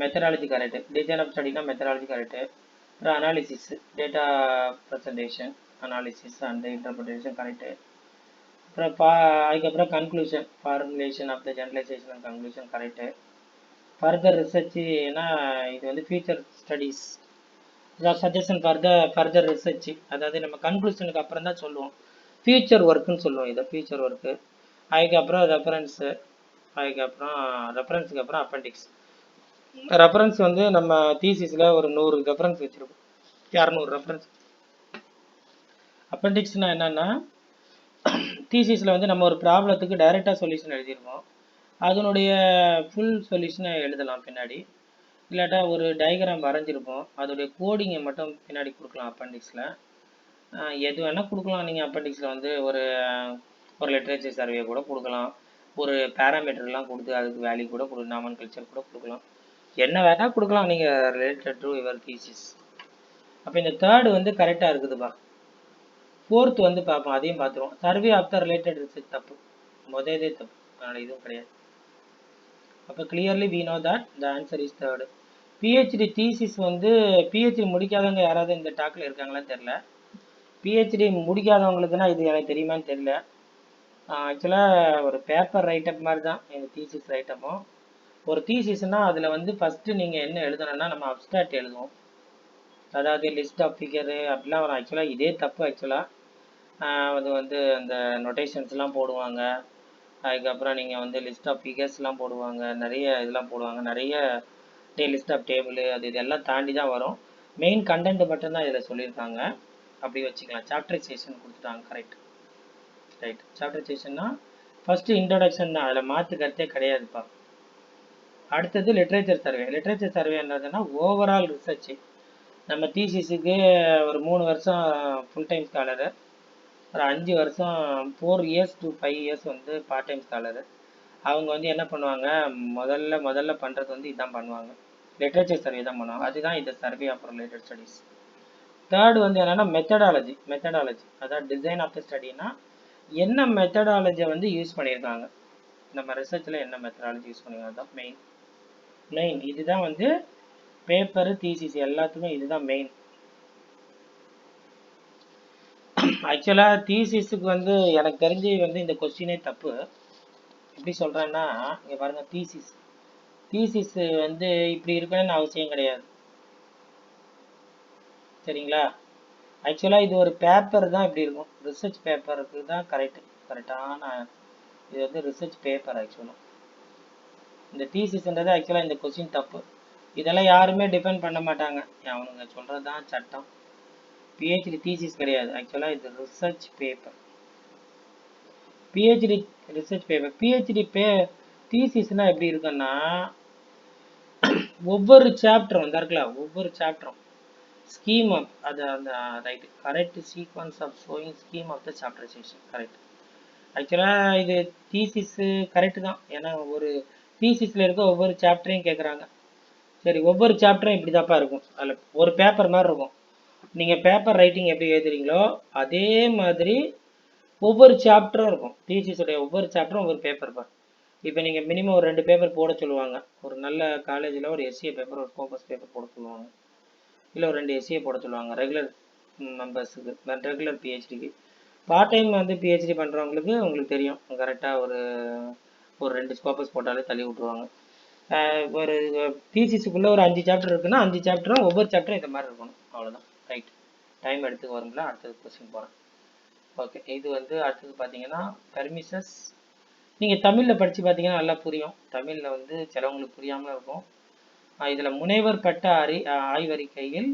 S1: methodology correct, design of ஸ்டடினா மெத்தடாலஜி கரெக்டு, அப்புறம் analysis, data presentation analysis and interpretation correct, அப்புறம் அதுக்கப்புறம் conclusion, formulation of the generalisation and conclusion correct, further ரிசர்ச்சுனா இது வந்து future studies, suggestion further research, அதாவது நம்ம கன்க்ளூஷனுக்கு அப்புறம் தான் சொல்லுவோம், ஃபியூச்சர் ஒர்க்குன்னு சொல்லுவோம் இதை, ஃபியூச்சர் ஒர்க்கு. அதுக்கப்புறம் ரெஃபரன்ஸு, அதுக்கப்புறம் ரெஃபரன்ஸுக்கு அப்புறம் அப்பெண்டிக்ஸ். ரெஃபரன்ஸ் வந்து நம்ம தீசிஸில் ஒரு 100 ரெஃபரன்ஸ் வச்சுருக்கோம், 200 ரெஃபரன்ஸ். அப்பெண்டிக்ஸ்னால் என்னென்னா, தீசிஸில் வந்து நம்ம ஒரு ப்ராப்ளத்துக்கு டைரெக்டாக சொல்யூஷன் எழுதியிருக்கோம், அதனுடைய ஃபுல் சொல்யூஷனை எழுதலாம் பின்னாடி, இல்லாட்டா ஒரு டயக்ராம் வரைஞ்சிருப்போம், அதோடைய கோடிங்கை மட்டும் பின்னாடி கொடுக்கலாம் அப்பெண்டிக்ஸில். எது வேணால் கொடுக்கலாம். நீங்கள் அப்பெண்டிக்ஸில் வந்து ஒரு லிட்ரேச்சர் சர்வே கூட கொடுக்கலாம், ஒரு பேராமீட்டர்லாம் கொடுத்து அதுக்கு வேல்யூ கூட நாமன் கல்ச்சர் கூட கொடுக்கலாம், என்ன வேணால் கொடுக்கலாம் நீங்கள் ரிலேட்டட் டு யுவர் தீசிஸ். அப்போ இந்த தேர்டு வந்து கரெக்டாக இருக்குதுப்பா. ஃபோர்த்து வந்து பார்ப்போம், அதையும் பார்த்துருவோம். Survey of the related research தப்பு, முதலே தப்பு, அதனால் இதுவும் கிடையாது. அப்போ clearly we know that the answer is third. PhD thesis வந்து பிஹெச்டி முடிக்காதவங்க யாராவது இந்த டாக்கில் இருக்காங்களான்னு தெரில. பிஹெச்டி முடிக்காதவங்களுக்குன்னா இது எனக்கு தெரியுமான்னு தெரில. ஆக்சுவலாக ஒரு பேப்பர் ரைட்டப் மாதிரி தான் எங்கள் தீசிஸ் ரைட்டப்பும். ஒரு தீசிஸ்னால் அதில் வந்து ஃபஸ்ட்டு நீங்கள் என்ன எழுதணும்னா நம்ம அப்ஸ்ட்ராக்ட் எழுதுவோம். அதாவது லிஸ்ட் ஆஃப் ஃபிகரு அப்படிலாம் வரும். ஆக்சுவலாக இதே தப்பு. ஆக்சுவலாக அது வந்து அந்த நொட்டேஷன்ஸ்லாம் போடுவாங்க. அதுக்கப்புறம் நீங்கள் வந்து லிஸ்ட் ஆஃப் ஃபிகர்ஸ்லாம் போடுவாங்க, நிறைய இதெல்லாம் போடுவாங்க, நிறைய லிஸ்ட் ஆஃப் டேபிள் அது இதெல்லாம் தாண்டி தான் வரும். மெயின் கண்டென்ட் மட்டும்தான் இதில் சொல்லியிருக்காங்க. அப்படி வச்சுக்கலாம். சாப்டரைசேஷன் கொடுத்துட்டாங்க. Correct right. சாப்டரைசேஷன்னா ஃபஸ்ட்டு இன்ட்ரொடக்ஷன் தான், அதில் மாற்று கருத்தே கிடையாதுப்பா. அடுத்தது லிட்ரேச்சர் சர்வே. லிட்ரேச்சர் சர்வே என்னதுன்னா ஓவரால் ரிசர்ச். நம்ம தீசிஸுக்கு ஒரு 3 வருஷம் ஃபுல் டைம் ஸ்காலரு, ஒரு 5 வருஷம் 4 இயர்ஸ் to 5 இயர்ஸ் வந்து பார்ட் டைம் ஸ்காலரு. அவங்க வந்து என்ன பண்ணுவாங்க, முதல்ல பண்ணுறது வந்து இதான் பண்ணுவாங்க, லிட்ரேச்சர் சர்வே தான் பண்ணுவாங்க. அதுதான் இந்த survey of related studies. Third வந்து என்னென்னா மெத்தடாலஜி. அதாவது டிசைன் ஆஃப் த ஸ்டடினா என்ன மெத்தடாலஜியை வந்து யூஸ் பண்ணியிருக்காங்க, நம்ம ரிசர்ச்சில் என்ன மெத்தடாலஜி யூஸ் பண்ணியிருக்காங்க தான் மெயின். இதுதான் வந்து பேப்பரு தீசிஸ் எல்லாத்துக்கும் இதுதான் மெயின். ஆக்சுவலாக தீசிஸுக்கு வந்து எனக்கு தெரிஞ்சு வந்து இந்த கொஸ்டினே தப்பு. எப்படி சொல்கிறேன்னா, இங்கே பாருங்கள், தீசிஸ் வந்து இப்படி இருக்கணும்னு அவசியம் கிடையாது, சரிங்களா? ஆக்சுவலாக இது ஒரு பேப்பர் தான் இப்படி இருக்கும். ரிசர்ச் பேப்பருக்கு தான் கரெக்டான இது வந்து ரிசர்ச் பேப்பர். ஆக்சுவலாக இந்த தீசிஸ்ன்றது ஆக்சுவலாக இந்த கொஸ்டின் தப்பு. இதெல்லாம் யாருமே டிபெண்ட் பண்ண மாட்டாங்க, அவனுங்க சொல்கிறது தான் சட்டம். பிஹெச்டி தீசிஸ் கிடையாது. ஆக்சுவலாக இது research paper. PhD research paper. PhD தீசிஸ்னால் எப்படி இருக்குன்னா, ஒவ்வொரு சாப்டரும் இந்த இருக்குல்ல, ஒவ்வொரு சாப்டரும் ஸ்கீம் ஆஃப் அது அந்த right correct sequence of showing scheme of the chapterisation. Correct. ஆக்சுவலாக இது தீசிஸு கரெக்டு தான். ஏன்னா ஒரு தீசிஸில் இருக்க ஒவ்வொரு சாப்டரையும் கேட்குறாங்க. சரி, ஒவ்வொரு சாப்டரும் இப்படி தான்ப்பா இருக்கும். அதில் ஒரு பேப்பர் மாதிரி இருக்கும். நீங்கள் பேப்பர் ரைட்டிங் எப்படி எழுதுறீங்களோ அதே மாதிரி ஒவ்வொரு சாப்டரும் இருக்கும். தீசிஸுடைய ஒவ்வொரு சாப்டரும் ஒவ்வொரு பேப்பர் தான். இப்போ நீங்கள் மினிமம் ஒரு 2 பேப்பர் போட சொல்லுவாங்க. ஒரு நல்ல காலேஜில் ஒரு எஸ்சிஏ பேப்பர், ஒரு ஃபோக்கஸ் பேப்பர் போட சொல்லுவாங்க. இல்லை ஒரு 2 எஸ்சிஏ போட சொல்லுவாங்க ரெகுலர் மெம்பர்ஸுக்கு, ரெகுலர் பிஹெச்டிக்கு. பார்ட் டைம் வந்து பிஹெச்டி பண்ணுறவங்களுக்கு உங்களுக்கு தெரியும், கரெக்டாக ஒரு 2 ஸ்கோப்பஸ் போட்டாலே தள்ளி விட்ருவாங்க. ஒரு தீசிஸுக்குள்ளே ஒரு 5 சாப்டர் இருக்குன்னா 5 சாப்டரும் ஒவ்வொரு சாப்டரும் இந்த மாதிரி இருக்கணும். அவ்வளோதான். ரைட். டைம் எடுத்துக்கு வருங்களா, அடுத்தது கொஸ்டின் போகிறேன். ஓகே, இது வந்து அடுத்தது பார்த்தீங்கன்னா பெர்மிசஸ். நீங்கள் தமிழில் படித்து பார்த்தீங்கன்னா நல்லா புரியும். தமிழில் வந்து சிலவங்களுக்கு புரியாமல் இருக்கும். இதில் முனைவர் பட்ட ஆய்வறிக்கையில்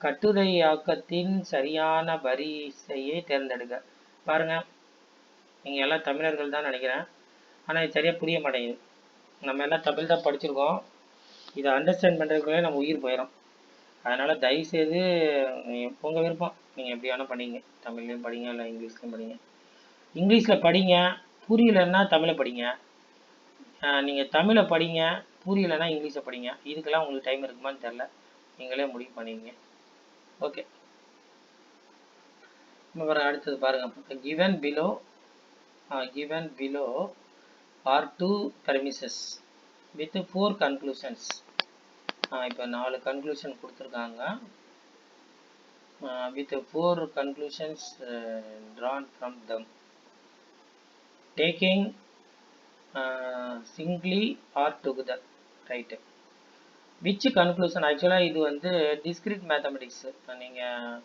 S1: கட்டுரையாக்கத்தின் சரியான வரிசையை தேர்ந்தெடுக்க. பாருங்கள், நீங்கள் எல்லாம் தமிழர்கள் தான் நினைக்கிறேன், ஆனால் இது சரியாக புரிய மாட்டேங்குது. நம்ம எல்லாம் தமிழ் தான் படிச்சிருக்கோம், இதை அண்டர்ஸ்டாண்ட் பண்ணுறதுக்குள்ளே நம்ம உயிர் போயிடும். அதனால் தயவுசெய்து உங்கள் விருப்பம், நீங்கள் எப்படி வேணால் படிங்க. தமிழ்லையும் படிங்க, இல்லை இங்கிலீஷ்லையும் படிங்க. இங்கிலீஷில் படிங்க, புரியலன்னா தமிழை படிங்க. நீங்கள் தமிழை படிங்க, புரியலைன்னா இங்கிலீஷை படிங்க. இதுக்கெல்லாம் உங்களுக்கு டைம் இருக்குமான்னு தெரில, நீங்களே முடிவு பண்ணிங்க. ஓகே, அடுத்தது பாருங்கள். given below are 2 premises with 4 conclusions. இப்போ 4 கன்க்ளூஷன் கொடுத்துருக்காங்க. with 4 conclusions drawn from them, taking singly or together. Right. Which conclusion? ஆக்சுவலாக இது வந்து டிஸ்கிரிட் மேத்தமெட்டிக்ஸ். நீங்கள்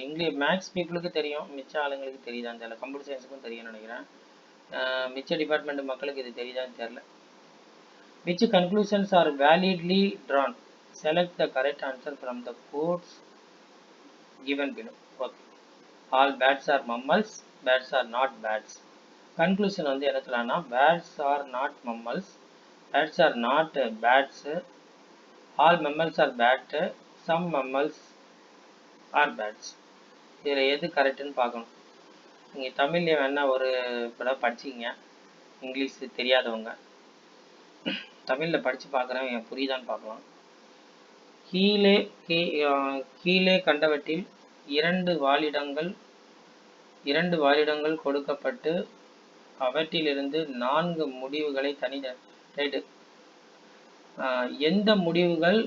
S1: இங்கிலீஷ் மேக்ஸ் பீப்புளுக்கு தெரியும், மிச்ச ஆளுங்களுக்கு தெரியுதான்னு தெரியல. கம்ப்யூட்டர் சயின்ஸுக்கும் தெரியும்னு நினைக்கிறேன். மிச்ச டிபார்ட்மெண்ட் மக்களுக்கு இது தெரியுதான்னு தெரில. Which conclusions are validly drawn? Select the correct answer from the codes given below. Okay. All bats are mammals, bats are not bats. Conclusion வந்து என்ன சொல்லலாம்னா, bats are not mammals, bats are not bats, all mammals are bat, some mammals are bats. இதில் எது கரெக்டுன்னு பார்க்கணும். நீங்கள் தமிழ்லேயே வேணால் ஒரு இப்போ படிச்சிங்க, இங்கிலீஷ் தெரியாதவங்க தமிழில் படித்து பார்க்குறவங்க புரியுதான்னு பார்க்கலாம். கீழே கண்டவற்றில் 2 வாழிடங்கள் கொடுக்கப்பட்டு அவற்றிலிருந்து 4 முடிவுகளை ரைட்டு. எந்த முடிவுகள்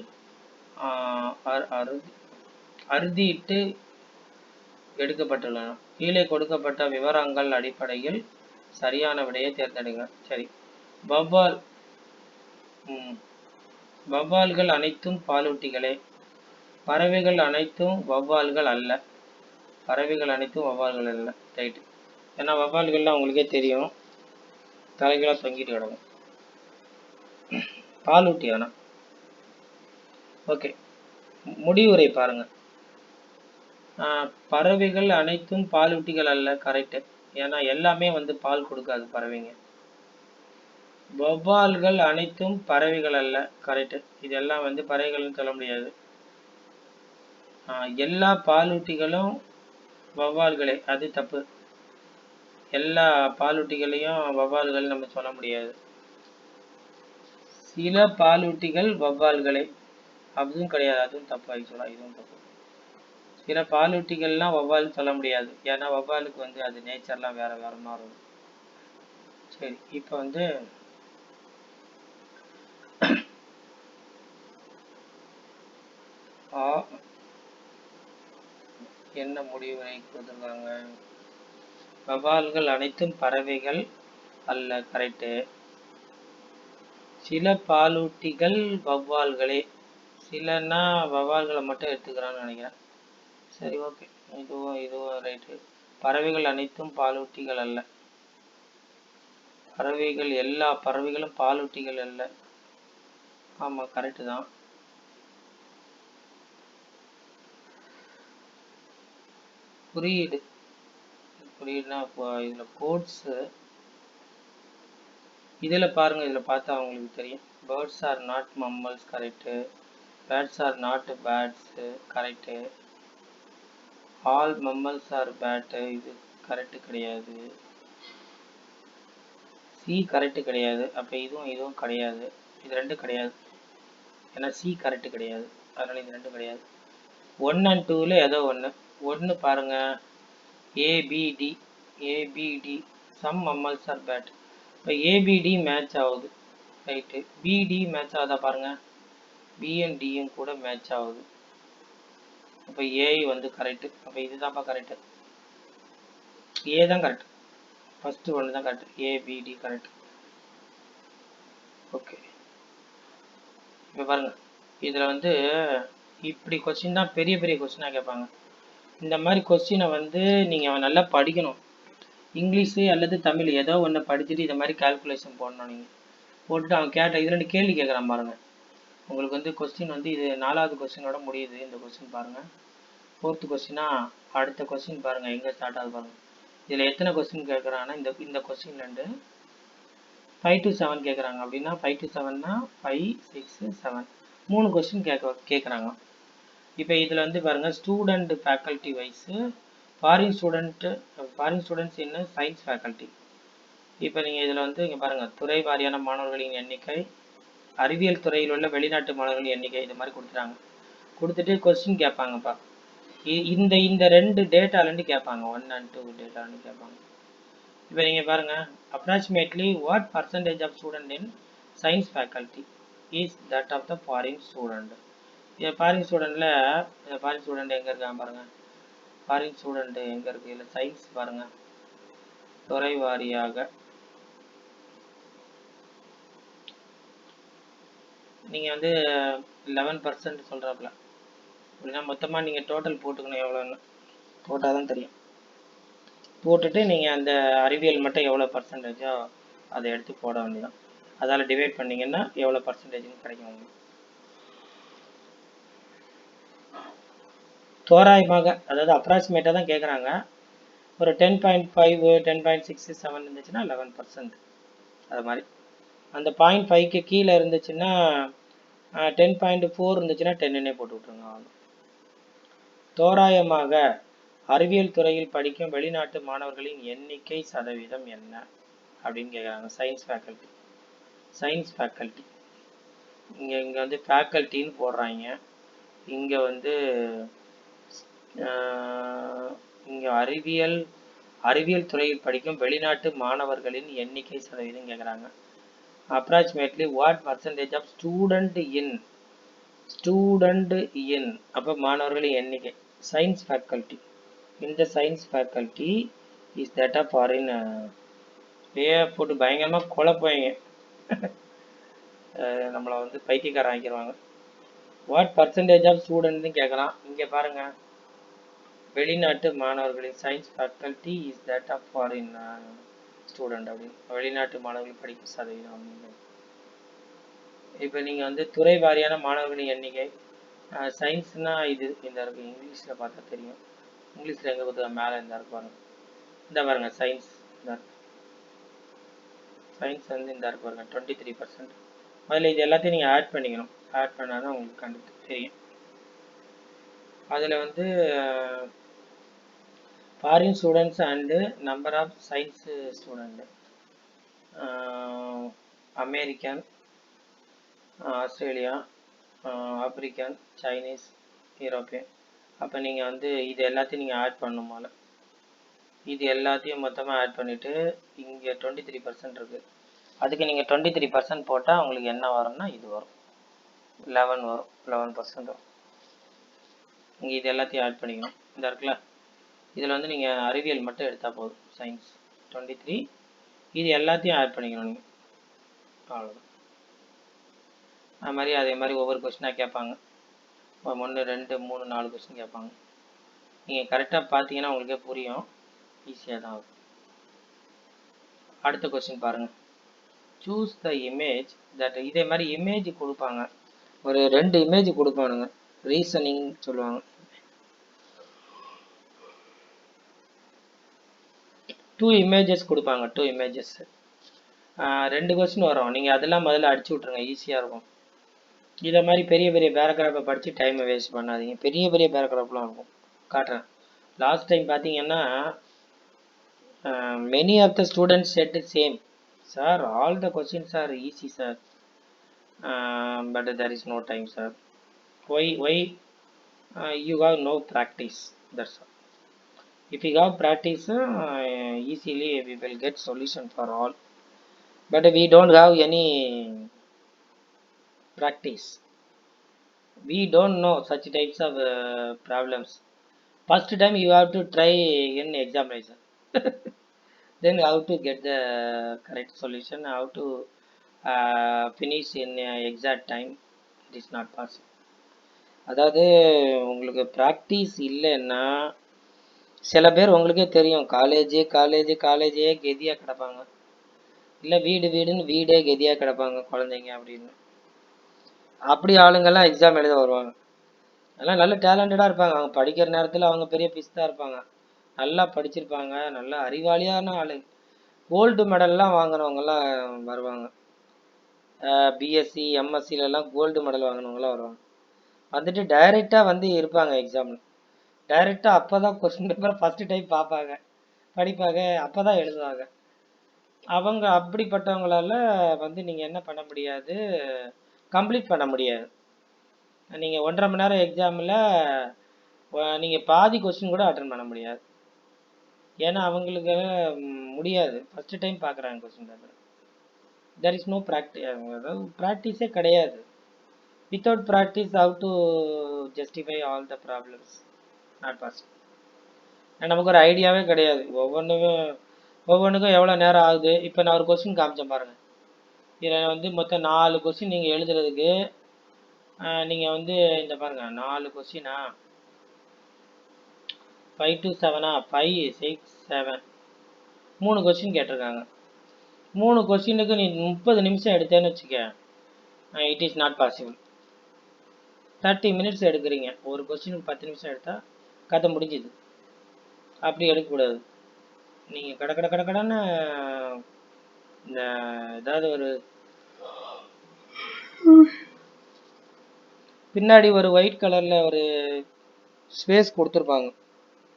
S1: அறுதியிட்டு எடுக்கப்பட்டுள்ளன? கீழே கொடுக்கப்பட்ட விவரங்கள் அடிப்படையில் சரியான விடையை தேர்ந்தெடுங்க. சரி. வவ்வால் வவ்வால்கள் அனைத்தும் பாலூட்டிகளே. பறவைகள் அனைத்தும் வவ்வால்கள் அல்ல. பறவைகள் அனைத்தும் வவ்வால்கள் அல்ல. ரைட்டு. ஏன்னா வவ்வால்கள்லாம் உங்களுக்கே தெரியும், தலைகளாக தொங்கிட்டு கிடக்கும். பாலூட்டி ஆனால். ஓகே, முடிவுரை பாருங்க. பறவைகள் அனைத்தும் பாலூட்டிகள் அல்ல, கரெக்டு. ஏன்னா எல்லாமே வந்து பால் கொடுக்காது பறவைங்க. வவ்வால்கள் அனைத்தும் பறவைகள் அல்ல, கரெக்டு. இதெல்லாம் வந்து பறவைகள்னு சொல்ல முடியாது. எல்லா பாலூட்டிகளும் வவ்வால்களே, அது தப்பு. எல்லா பாலூட்டிகளையும் வவ்வால்கள் நம்ம சொல்ல முடியாது. சில பாலூட்டிகள் வவ்வால்களே, அதுவும் கிடையாது, அதுவும் தப்பு. ஆக்சுவலாக இதுவும் தப்பு. சில பாலூட்டிகள்லாம் வவ்வால் சொல்ல முடியாது, ஏன்னா வவ்வாலுக்கு வந்து அது நேச்சர்லாம் வேற வேற மாதிரி இருக்கும். சரி, இப்போ வந்து என்ன முடிவுரை கொடுத்துருக்காங்க? வவ்வால்கள் அனைத்தும் பறவைகள் அல்ல, கரெக்டு. சில பாலூட்டிகள் வவ்வால்களே, சிலன்னா வவ்வால்களை மட்டும் எடுத்துக்கிறான்னு நினைக்கிறேன். சரி, ஓகே, இதுவும் ரைட்டு. பறவைகள் அனைத்தும் பாலூட்டிகள் அல்ல. பறவைகள் எல்லா பறவைகளும் பாலூட்டிகள் அல்ல. ஆமாம், கரெக்டு தான். குறியீடுனா இப்போ இதில் கோட்ஸு இதில் பாருங்கள், இதில் பார்த்தா அவங்களுக்கு தெரியும். Birds are not mammals, correct. Bats are not bats, correct. All mammals are bat, இது கரெக்டு கிடையாது. சி கரெக்டு கிடையாது. அப்போ இதுவும் கிடையாது. இது ரெண்டும் கிடையாது, ஏன்னா சி கரெக்டு கிடையாது. அதனால் இது ரெண்டும் கிடையாது. 1 and 2ல் ஏதோ ஒன்று பாருங்கள். ABD some mammals are bat. இப்போ ஏபிடி மேட்ச் ஆகுது, ரைட்டு. பிடி மேட்ச் ஆகுதா பாருங்கள். பிஎன்டியும் கூட மேட்ச் ஆகுது. அப்போ ஏ வந்து கரெக்டு. அப்போ இதுதான்ப்பா கரெக்டு. ஏ தான் கரெக்ட். ஃபஸ்ட்டு ஒன்று தான் கரெக்ட். APD correct. ஓகே, இப்போ பாருங்கள். இதில் வந்து இப்படி கொஸ்டின் தான் பெரிய பெரிய கொஸ்டினாக கேட்பாங்க. இந்த மாதிரி கொஸ்டினை வந்து நீங்கள் நல்லா படிக்கணும். இங்கிலீஷு அல்லது தமிழ் ஏதோ ஒன்று படிச்சுட்டு இதை மாதிரி கால்குலேஷன் போடணும். நீங்கள் போட்டுட்டு அவன் கேட்ட இது 2 கேள்வி கேட்குறான் பாருங்கள். உங்களுக்கு வந்து கொஸ்டின் வந்து இது 4வது கொஸ்டினோட முடியுது. இந்த கொஸ்டின் பாருங்கள். 4th கொஸ்டினா அடுத்த கொஸ்டின் பாருங்கள் எங்கே ஸ்டார்ட் ஆகுது பாருங்கள். இதில் எத்தனை கொஸ்டின் கேட்குறாங்கன்னா இந்த கொஸ்டின் 5 to 7 கேட்குறாங்க. அப்படின்னா 5 to 7னா 5, 6, 7 3 கொஸ்டின் கேட்குறாங்க. இப்போ இதில் வந்து பாருங்கள், student faculty wise foreign students என்ன சயின்ஸ் ஃபேக்கல்ட்டி. இப்போ நீங்கள் இதில் வந்து இங்கே பாருங்கள், துறை வாரியான மாணவர்களின் எண்ணிக்கை, அறிவியல் துறையில் உள்ள வெளிநாட்டு மாணவர்களின் எண்ணிக்கை, இது மாதிரி கொடுத்துட்டாங்க. கொடுத்துட்டு கொஸ்டின் கேட்பாங்கப்பா. இந்த 2 டேட்டாலேருந்து கேட்பாங்க, 1 and 2 டேட்டாலேருந்து கேட்பாங்க. இப்போ நீங்கள் பாருங்கள், approximately what percentage of student in science faculty is that of the foreign student. இது ஃபாரின் ஸ்டூடெண்ட் எங்கே இருக்காங்க பாருங்கள். ஃபாரின் ஸ்டூடெண்ட் எங்கே இருக்குது? இல்லை சயின்ஸ் பாருங்கள், துறை வாரியாக நீங்கள் வந்து 11% சொல்கிறாப்புல. அப்படின்னா மொத்தமாக நீங்கள் டோட்டல் போட்டுக்கணும், எவ்வளோன்னு போட்டால் தான் தெரியும். போட்டுட்டு நீங்கள் அந்த அறிவியல் மட்டும் எவ்வளோ பர்சன்டேஜோ அதை எடுத்து போட வேண்டியதான். அதால் டிவைட் பண்ணிங்கன்னா எவ்வளோ பர்சன்டேஜ்னு கிடைக்கும் உங்களுக்கு. தோராயமாக, அதாவது அப்ராக்சிமேட்டாக தான் கேட்குறாங்க. ஒரு 10.5 10.6 7 இருந்துச்சுன்னா 11%. அது மாதிரி அந்த 0.5க்கு கீழே இருந்துச்சுன்னா 10.4 இருந்துச்சுன்னா 10ன்னே போட்டு விட்ருங்க. தோராயமாக அறிவியல் துறையில் படிக்கும் வெளிநாட்டு மாணவர்களின் எண்ணிக்கை சதவீதம் என்ன அப்படின்னு கேட்குறாங்க. சயின்ஸ் ஃபேக்கல்ட்டி இங்கே வந்து ஃபேக்கல்ட்டின்னு போடுறாங்க. இங்கே வந்து இங்கே அறிவியல் துறையில் படிக்கும் வெளிநாட்டு மாணவர்களின் எண்ணிக்கை சதவீதம் கேட்குறாங்க. Approximately what percentage of student in அப்போ மாணவர்களின் எண்ணிக்கை. சயின்ஸ் ஃபேக்கல்ட்டி, இந்த science faculty is that of foreign பேய போட்டு பயங்கரமாக குழப்புவாங்க. நம்மளை வந்து பைத்தியக்காரன் ஆக்கிடுவாங்க. வாட் பர்சன்டேஜ் ஆஃப் ஸ்டூடெண்ட்னு கேட்குறான். இங்கே பாருங்கள், வெளிநாட்டு மாணவர்களின் science faculty is that of foreign student அப்படின்னு. வெளிநாட்டு மாணவர்கள் படிக்கும் சதவீதம் அப்படிங்கிறது. இப்போ நீங்கள் வந்து துறை வாரியான மாணவர்களின் எண்ணிக்கை, சயின்ஸ்னால் இது இந்த இருக்குது. இங்கிலீஷில் பார்த்தா தெரியும். இங்கிலீஷில் எங்கே பார்த்தா மேலே இந்த இருக்கு பாருங்க. இந்த பாருங்க சயின்ஸ், இந்த சயின்ஸ் வந்து இந்த இருக்கு பாருங்க 23%. அதில் இது எல்லாத்தையும் நீங்கள் ஆட் பண்ணிக்கணும். ஆட் பண்ணால் தான் உங்களுக்கு கண்டிப்பாக தெரியும். அதில் வந்து foreign students and number of science student, American, Australia, African, Chinese, European. அப்போ நீங்கள் வந்து இது எல்லாத்தையும் நீங்கள் ஆட் பண்ணணும் போல. இது எல்லாத்தையும் மொத்தமாக ஆட் பண்ணிவிட்டு இங்கே 23% இருக்குது. அதுக்கு நீங்கள் 23% போட்டால் உங்களுக்கு என்ன வரும்னா இது வரும், 11 வரும், 11% வரும். நீங்கள் இது எல்லாத்தையும் ஆட் பண்ணிக்கணும். இந்த இருக்குல்ல, இதில் வந்து நீங்கள் அறிவியல் மட்டும் எடுத்தால் போதும். சயின்ஸ் 23, இது எல்லாத்தையும் ஆட் பண்ணிக்கணும் நீங்கள். அவ்வளோதான். அது மாதிரி அதே மாதிரி ஒவ்வொரு கொஸ்டினாக கேட்பாங்க. 1 2 3 4 கொஸ்டின் கேட்பாங்க. நீங்கள் கரெக்டாக பார்த்தீங்கன்னா உங்களுக்கே புரியும், ஈஸியாக தான் ஆகும். அடுத்த கொஸ்டின் பாருங்கள். சூஸ் த இமேஜ் தட், இதே மாதிரி இமேஜ் கொடுப்பாங்க. ஒரு 2 இமேஜ் கொடுப்பானுங்க, ரீசனிங் சொல்லுவாங்க. 2 இமேஜஸ் கொடுப்பாங்க. 2 இமேஜஸ் 2 கொஸ்டின் வரும். நீங்கள் அதெல்லாம் முதல்ல அடிச்சு விட்ருங்க, ஈஸியாக இருக்கும். இதை மாதிரி பெரிய பெரிய பேராகிராஃபை படித்து டைமை வேஸ்ட் பண்ணாதீங்க. பெரிய பெரிய பேராகிராஃப்லாம் இருக்கும், காட்டுறேன். லாஸ்ட் டைம் பார்த்தீங்கன்னா many of the students said the same, sir, all the questions are easy, sir, but there is no time, sir. Why you have no practice, that's all. If you have practice, easily we will get solution for all, but we don't have any practice. We don't know such types of problems. First time you have to try in examination. Then how to get the correct solution, how to finish in exact time, it is not possible. அதாவது உங்களுக்கு practice இல்லைன்னா, சில பேர் உங்களுக்கே தெரியும், காலேஜே கெதியாக கிடப்பாங்க, இல்லை வீடுன்னு வீடே கெதியாக கிடப்பாங்க குழந்தைங்க அப்படின்னு. அப்படி ஆளுங்கெல்லாம் எக்ஸாம் எழுத வருவாங்க. அதெல்லாம் நல்ல டேலண்டடாக இருப்பாங்க. அவங்க படிக்கிற நேரத்தில் அவங்க பெரிய பிஸ்தாக இருப்பாங்க, நல்லா படிச்சிருப்பாங்க, நல்லா அறிவாளியான ஆளு, கோல்டு மெடல்லாம் வாங்கினவங்கலாம் வருவாங்க. பிஎஸ்சி எம்எஸ்சிலலாம் கோல்டு மெடல் வாங்கினவங்களாம் வருவாங்க. வந்துட்டு டைரெக்டாக வந்து இருப்பாங்க எக்ஸாமில். டைரெக்டாக அப்போ தான் கொஸ்டின் பேப்பர் ஃபஸ்ட்டு டைம் பார்ப்பாங்க, படிப்பாங்க, அப்போ தான் எழுதுவாங்க. அவங்க அப்படிப்பட்டவங்களால வந்து நீங்கள் என்ன பண்ண முடியாது, கம்ப்ளீட் பண்ண முடியாது. நீங்கள் 1.5 மணி நேரம் எக்ஸாமில் நீங்கள் பாதி கொஸ்டின் கூட அட்டன் பண்ண முடியாது. ஏன்னா அவங்களுக்கு முடியாது, ஃபஸ்ட்டு டைம் பார்க்குறாங்க question paper. There is no practice, அதாவது ப்ராக்டிஸே கிடையாது. Without practice how to justify all the problems, not possible. நமக்கு ஒரு ஐடியாவே கிடையாது, ஒவ்வொன்றுக்கும் எவ்வளோ நேரம் ஆகுது. இப்போ நான் ஒரு கொஸ்டின் காமிச்சேன் பாருங்கள், இதில் வந்து மொத்தம் 4 கொஸ்டின் நீங்கள் எழுதுறதுக்கு நீங்கள் வந்து இந்த பாருங்கள் 4 கொஸ்டினா 5 to 7, 5 6 7 3 கொஸ்டின் கேட்டிருக்காங்க. 3 கொஸ்டினுக்கு நீ 30 நிமிஷம் எடுத்தேன்னு வச்சுக்க, it is not possible. 30 minutes எடுக்கிறீங்க, ஒரு கொஸ்டினுக்கு 10 நிமிஷம் எடுத்தால் கதை முடிஞ்சுது. அப்படி எடுக்கக்கூடாது. நீங்கள் கடன்னு இந்த ஏதாவது ஒரு பின்னாடி ஒரு ஒயிட் கலரில் ஒரு ஸ்பேஸ் கொடுத்துருப்பாங்க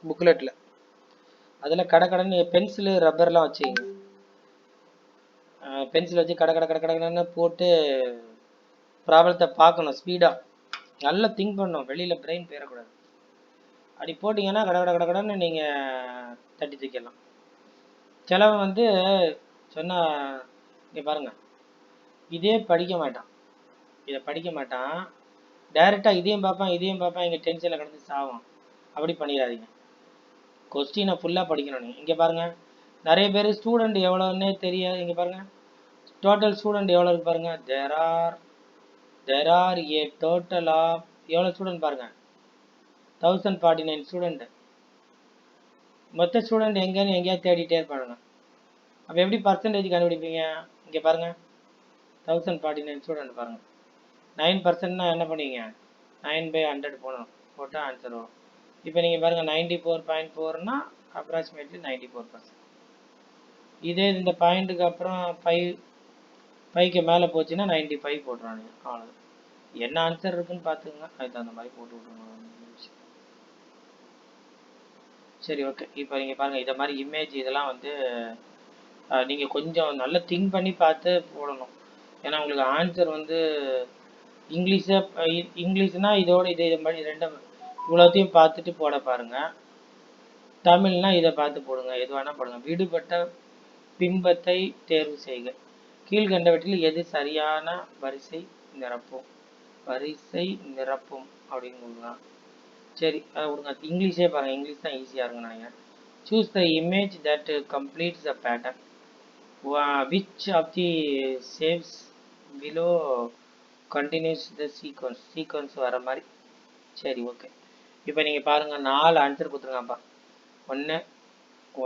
S1: புக்லெட்டில், அதில் கடன்னு பென்சிலு ரப்பர்லாம் வச்சுக்கிங்க. பென்சில் வச்சு கடன்னு போட்டு ப்ராப்ளத்தை பார்க்கணும் ஸ்பீடாக, நல்லா திங்க் பண்ணணும், வெளியில் பிரெயின் போயிடக்கூடாது. அப்படி போட்டிங்கன்னா கடன்னு நீங்கள் தட்டி தூக்கிடலாம். சிலவன் வந்து சொன்னால், இங்கே பாருங்கள், இதே படிக்க மாட்டான், இதை படிக்க மாட்டான், டைரெக்டாக இதையும் பார்ப்பான் இங்கே டென்ஷனில் கிடந்து சாவான். அப்படி பண்ணிடாதீங்க. கொஸ்டினை ஃபுல்லாக படிக்கணும் நீங்கள். இங்கே பாருங்கள், நிறைய பேர் ஸ்டூடெண்ட் எவ்வளோன்னே தெரியாது. இங்கே பாருங்கள், டோட்டல் ஸ்டூடெண்ட் எவ்வளோ இருக்கு பாருங்கள். There are a total of எவ்வளோ ஸ்டூடெண்ட் பாருங்கள், 1049 ஸ்டூடெண்ட். மொத்த ஸ்டூடெண்ட் எங்கேன்னு எங்கேயாவது தேடிட்டே இருப்பாங்க. அப்போ எப்படி பர்சன்டேஜ் கண்டுபிடிப்பீங்க? இங்கே பாருங்கள், 1049 ஸ்டூடெண்ட் பாருங்கள். 9%னா என்ன பண்ணுவீங்க? 9/100 போடணும், போட்டால் ஆன்சர் வரும். இப்போ நீங்கள் பாருங்கள், 94.4னா அப்ராக்சிமேட்லி 94%. இதே இந்த பாயிண்ட்டுக்கு அப்புறம் 5க்கு மேலே போச்சுன்னா 95 போட்டுருவாங்க. அவ்வளோ என்ன ஆன்சர் இருக்குன்னு பார்த்துங்க, அதுக்கு தகுந்த மாதிரி போட்டு விட்ருங்க. சரி, ஓகே. இப்போ நீங்கள் பாருங்கள், இதை மாதிரி இமேஜ் இதெல்லாம் வந்து நீங்கள் கொஞ்சம் நல்லா திங்க் பண்ணி பார்த்து போடணும். ஏன்னா உங்களுக்கு ஆன்சர் வந்து இங்கிலீஷ்னா இதோட இது மாதிரி ரெண்டும் இவ்வளோத்தையும் பார்த்துட்டு போட பாருங்கள். தமிழ்னா இதை பார்த்து போடுங்க, எது வேணால் போடுங்க. விடுபட்ட பிம்பத்தை தேர்வு செய்க, கீழ்கண்டவற்றில் எது சரியான வரிசை நிரப்பும் அப்படின்னு கொடுக்கலாம். சரி, அதை விடுங்க. இங்கிலீஷே பாருங்கள், இங்கிலீஷ் தான் ஈஸியாக இருக்குன்னு நினைக்கிறேன். Choose the image that completes the pattern, which of the shapes below continues the sequence வர மாதிரி. சரி, ஓகே. இப்போ நீங்கள் பாருங்கள், 4 ஆன்சர் கொடுத்துருங்கப்பா. 1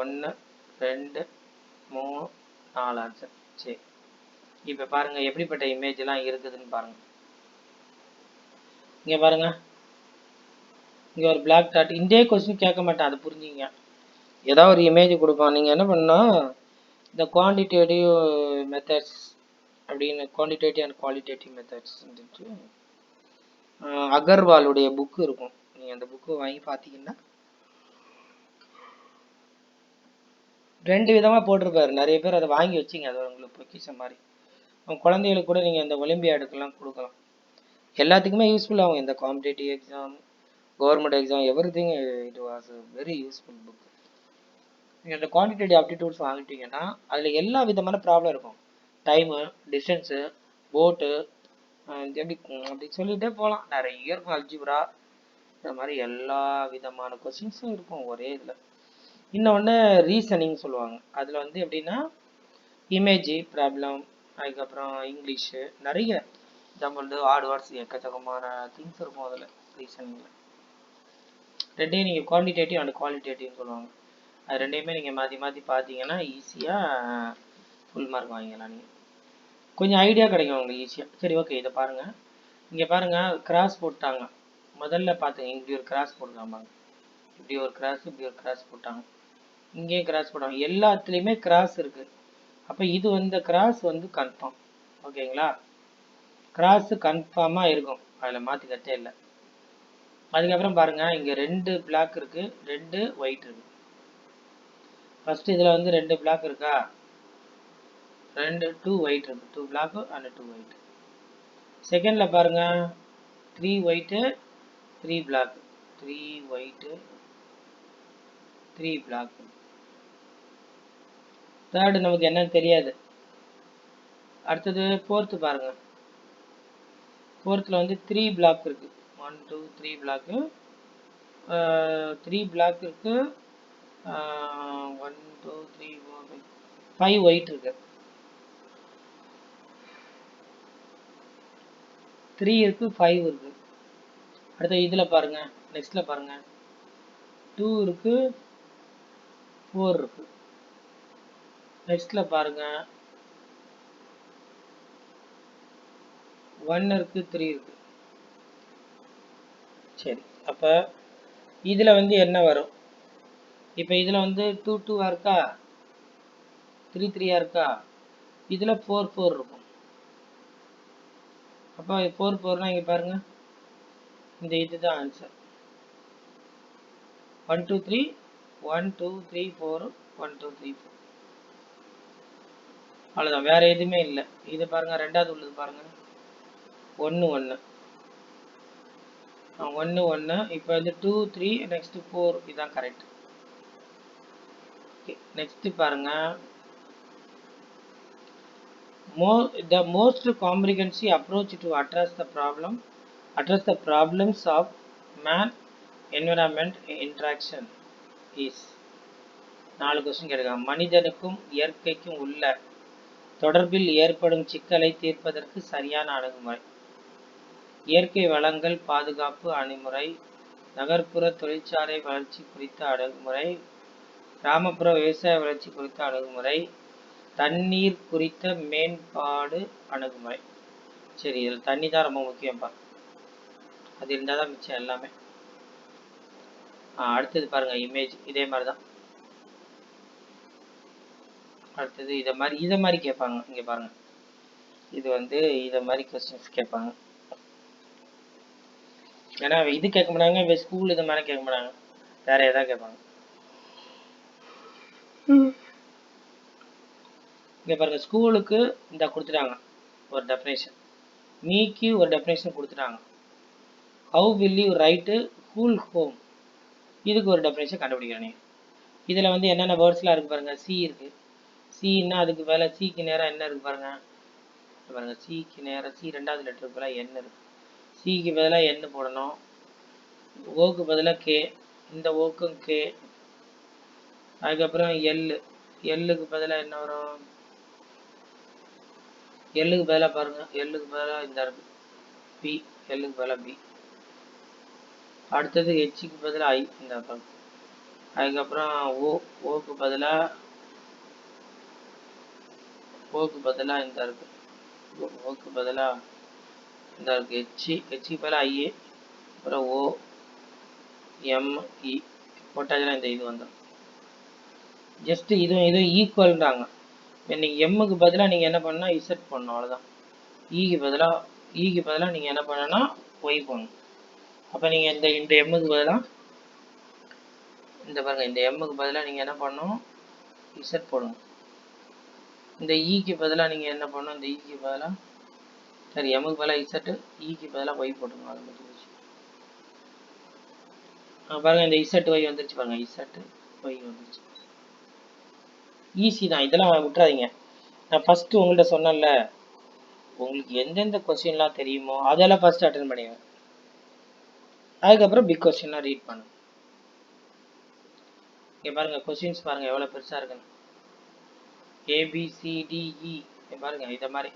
S1: 1 2 3 4 ஆன்சர். சரி, இப்போ பாருங்கள் எப்படிப்பட்ட இமேஜ்லாம் இருக்குதுன்னு பாருங்கள். இங்கே பாருங்கள், இங்கே ஒரு பிளாக் டாட். இந்தே கொஸ்டின் கேட்க மாட்டேன், அது புரிஞ்சுங்க. ஏதாவது ஒரு இமேஜ் கொடுப்பான், நீங்கள் என்ன பண்ணணும், இந்த குவான்டிடேட்டிவ் மெத்தட்ஸ் அப்படின்னு, குவான்டிடேட்டிவ் அண்ட் குவாலிட்டேட்டிவ் மெத்தட்ஸ் அகர்வாலுடைய புக்கு இருக்கும். நீங்கள் அந்த புக்கு வாங்கி பார்த்தீங்கன்னா 2 விதமாக போட்டிருப்பாரு. நிறைய பேர் அதை வாங்கி வச்சிங்க, அது உங்களுக்கு பொக்கிஷம் மாதிரி. உங்கள் குழந்தைகளுக்கு கூட நீங்கள் இந்த ஒலிம்பியாடுக்கெல்லாம் கொடுக்கலாம். எல்லாத்துக்குமே யூஸ்ஃபுல் ஆகும். இந்த competitive exam, government exam, everything it was very useful book. நீங்கள் இந்த குவான்டிடேட்டிவ் ஆப்டிடியூட்ஸ் வாங்கிட்டீங்கன்னா அதில் எல்லா விதமான ப்ராப்ளம் இருக்கும். டைமு, டிஸ்டன்ஸு, போட்டு, எப்படி அப்படி சொல்லிகிட்டே போகலாம். நிறைய இருக்கும். அல்ஜிப்ரா, இந்த மாதிரி எல்லா விதமான கொஸ்டின்ஸும் இருக்கும் ஒரே இதில். இன்னொன்று ரீசனிங் சொல்லுவாங்க. அதில் வந்து எப்படின்னா இமேஜ் ப்ராப்ளம், அதுக்கப்புறம் இங்கிலீஷு, நிறைய எக்ஸாம்பிள் ஆட் வேர்ட்ஸ், எக்கச்சக்கமான திங்ஸ் இருக்கும் அதில் ரீசனிங்கில். ரெண்டையும் நீங்கள் குவான்டிடேட்டிவ் அண்ட் குவாலிட்டேட்டிவ்னு சொல்லுவாங்க. அது ரெண்டையுமே நீங்கள் மாற்றி மாற்றி பார்த்தீங்கன்னா ஈஸியாக ஃபுல் மார்க் வாங்கிக்கலாம். நீங்கள் கொஞ்சம் ஐடியா கிடைக்கும் உங்களுக்கு ஈஸியாக. சரி, ஓகே. இதை பாருங்கள், இங்கே பாருங்கள், கிராஸ் போட்டாங்க. முதல்ல பார்த்துங்க, இப்படி ஒரு கிராஸ் போட்டுக்காம, இப்படி ஒரு கிராஸ், இப்படி ஒரு கிராஸ் போட்டாங்க, இங்கேயும் கிராஸ் போட்டாங்க. எல்லாத்துலேயுமே கிராஸ் இருக்குது. அப்போ இது வந்து கிராஸ் வந்து கன்ஃபார்ம். ஓகேங்களா? கிராஸு கன்ஃபார்மாக இருக்கும், அதில் மாற்றிக்கட்டே இல்லை. அதுக்கப்புறம் பாருங்கள், இங்கே 2 பிளாக் இருக்குது, 2 ஒயிட் இருக்குது. ஃபஸ்ட்டு இதில் வந்து 2 பிளாக் இருக்கா, 2 ஒயிட் இருக்குது, 2 பிளாக்கு அண்ட் 2 ஒயிட். செகண்டில் பாருங்கள், 3 white 3 black, 3 white 3 black. Third நமக்கு என்னன்னு தெரியாது. அடுத்தது ஃபோர்த்து பாருங்கள், ஃபோர்த்தில் வந்து 3 பிளாக் இருக்குது, 1 2 3 பிளாக்கு, 3 பிளாக் இருக்குது, 1 2 3 4 5 ஒயிட் இருக்குது, 3 இருக்குது, 5 இருக்குது. அடுத்த இதில் பாருங்கள், நெக்ஸ்ட்டில் பாருங்கள், 2 இருக்குது, 4 இருக்குது. நெக்ஸ்ட்டில் பாருங்கள், 1 இருக்குது, 3 இருக்குது. சரி, அப்போ இதில் வந்து என்ன வரும்? இப்போ இதில் வந்து 2 2 இருக்கா, 3 3 இருக்கா, இதில் 4 4 இருக்கும். அப்போ 4 4னா இங்கே பாருங்கள், இந்த இதுதான் ஆன்சர். 1 2 3 1 2 3 4 1 2 3 4. அவ்வளோதான், வேறு எதுவுமே இல்லை. இது பாருங்கள், ரெண்டாவது உள்ளது பாருங்கள், 1 1 1 1. இப்போ வந்து 2 3 நெக்ஸ்ட்டு 4, இதுதான் கரெக்ட். ஓகே, நெக்ஸ்ட்டு பாருங்கள், the most comprehensive approach to address the problems of man environment interaction is. 4 question கேட்கலாம். மனிதனுக்கும் இயற்கைக்கும் உள்ள தொடர்பில் ஏற்படும் சிக்கலை தீர்ப்பதற்கு சரியான அணுகுமுறை. இயற்கை வளங்கள் பாதுகாப்பு அணுகுமுறை, நகர்ப்புற தொழிற்சாலை வளர்ச்சி குறித்த அணுகுமுறை, கிராமப்புற விவசாய வளர்ச்சி குறித்த அணுகுமுறை, தண்ணீர் குறித்த மேம்பாடு அணுகுமுறை. சரி, இதில் தண்ணி தான் ரொம்ப முக்கியம்ப்பா. அது இருந்தால் தான் மிச்சம் எல்லாமே. அடுத்தது பாருங்க, இமேஜ் இதே மாதிரி தான். அடுத்தது இதை மாதிரி கேட்பாங்க. இங்கே பாருங்க, இது வந்து இதை மாதிரி கொஸ்டின்ஸ் கேட்பாங்க. ஏன்னா இது கேட்க மாட்டாங்க, இப்போ ஸ்கூல் இது மாதிரி கேட்க மாட்டாங்க, வேற ஏதாவது கேட்பாங்க. இங்கே பாருங்க, ஸ்கூலுக்கு இந்த கொடுத்துட்டாங்க ஒரு டெஃபினேஷன், மீக்கு ஒரு டெஃபினேஷன் கொடுத்துட்டாங்க. How will you right cool home, இதுக்கு ஒரு டெஃபினேஷன் கண்டுபிடிக்கிறேன். நீங்கள் இதில் வந்து என்னென்ன வேர்ட்ஸ்லாம் இருக்குது பாருங்கள். சி இருக்குது, சின்னா அதுக்கு மேலே சிக்கு நேராக என்ன இருக்குது பாருங்கள். சிக்கு நேராக சி ரெண்டாவது லெட்டருக்கு பதிலாக என் இருக்குது. சிக்கு பதிலாக என் போடணும். ஓக்கு பதிலாக கே, இந்த ஓக்கும் கே. அதுக்கப்புறம் எல்லுக்கு பதிலாக என்ன வரும்? எல்லுக்கு பதிலாக பாருங்கள், எல்லுக்கு பதிலாக இந்த இருக்கு பி, எல்லுக்கு பதிலாக பி. அடுத்தது ஹெச்சுக்கு பதிலாக ஐ, இந்த பாருங்க. அதுக்கப்புறம் ஓக்கு பதிலாக இந்த இருக்கு, ஓக்கு பதிலாக இந்த இருக்கு ஹெச்சுக்கு பதிலாக ஐஏ, அப்புறம் ஓ எம்இ போட்டாச்சுன்னா இந்த இது வந்துடும். ஜஸ்ட் இதுவும் ஈக்குவல்ன்றாங்க. நீங்கள் எம்முக்கு பதிலாக நீங்கள் என்ன பண்ணால் இசட் பண்ணணும், அவ்வளோதான். ஈக்கு பதிலாக நீங்கள் என்ன பண்ணணும்னா ஒய் பண்ணணும். அப்போ நீங்கள் இந்த எம்முக்கு பதிலாக இந்த பாருங்கள், இந்த எம்முக்கு பதிலாக நீங்கள் என்ன பண்ணணும், இசட் போடணும். இந்த ஈக்கு பதிலாக நீங்கள் என்ன பண்ணணும், இந்த ஈக்கு பதிலாக சரி எம்முக்கு பதிலாக இசட்டு, ஈக்கு பதிலாக ஒய் போட்டுங்க. அதை மட்டும் பாருங்கள், இந்த இசட் ஒய் வந்துருச்சு பாருங்கள், இசட்டு ஒய் வந்துருச்சு. ஈஸி தான், இதெல்லாம் விட்டுறாதீங்க. நான் ஃபஸ்ட்டு உங்கள்கிட்ட சொன்னேன்ல, உங்களுக்கு எந்தெந்த கொஸ்டின்லாம் தெரியுமோ அதெல்லாம் ஃபஸ்ட்டு அட்டன் பண்ணிடுங்க. அதுக்கப்புறம் பிக் கொஸ்டின்லாம் ரீட் பண்ணுங்க. இங்கே பாருங்கள், கொஸ்டின்ஸ் பாருங்கள் எவ்வளோ பெருசாக இருக்குன்னு. ஏபிசிடிஇ பாருங்கள், இதை மாதிரி.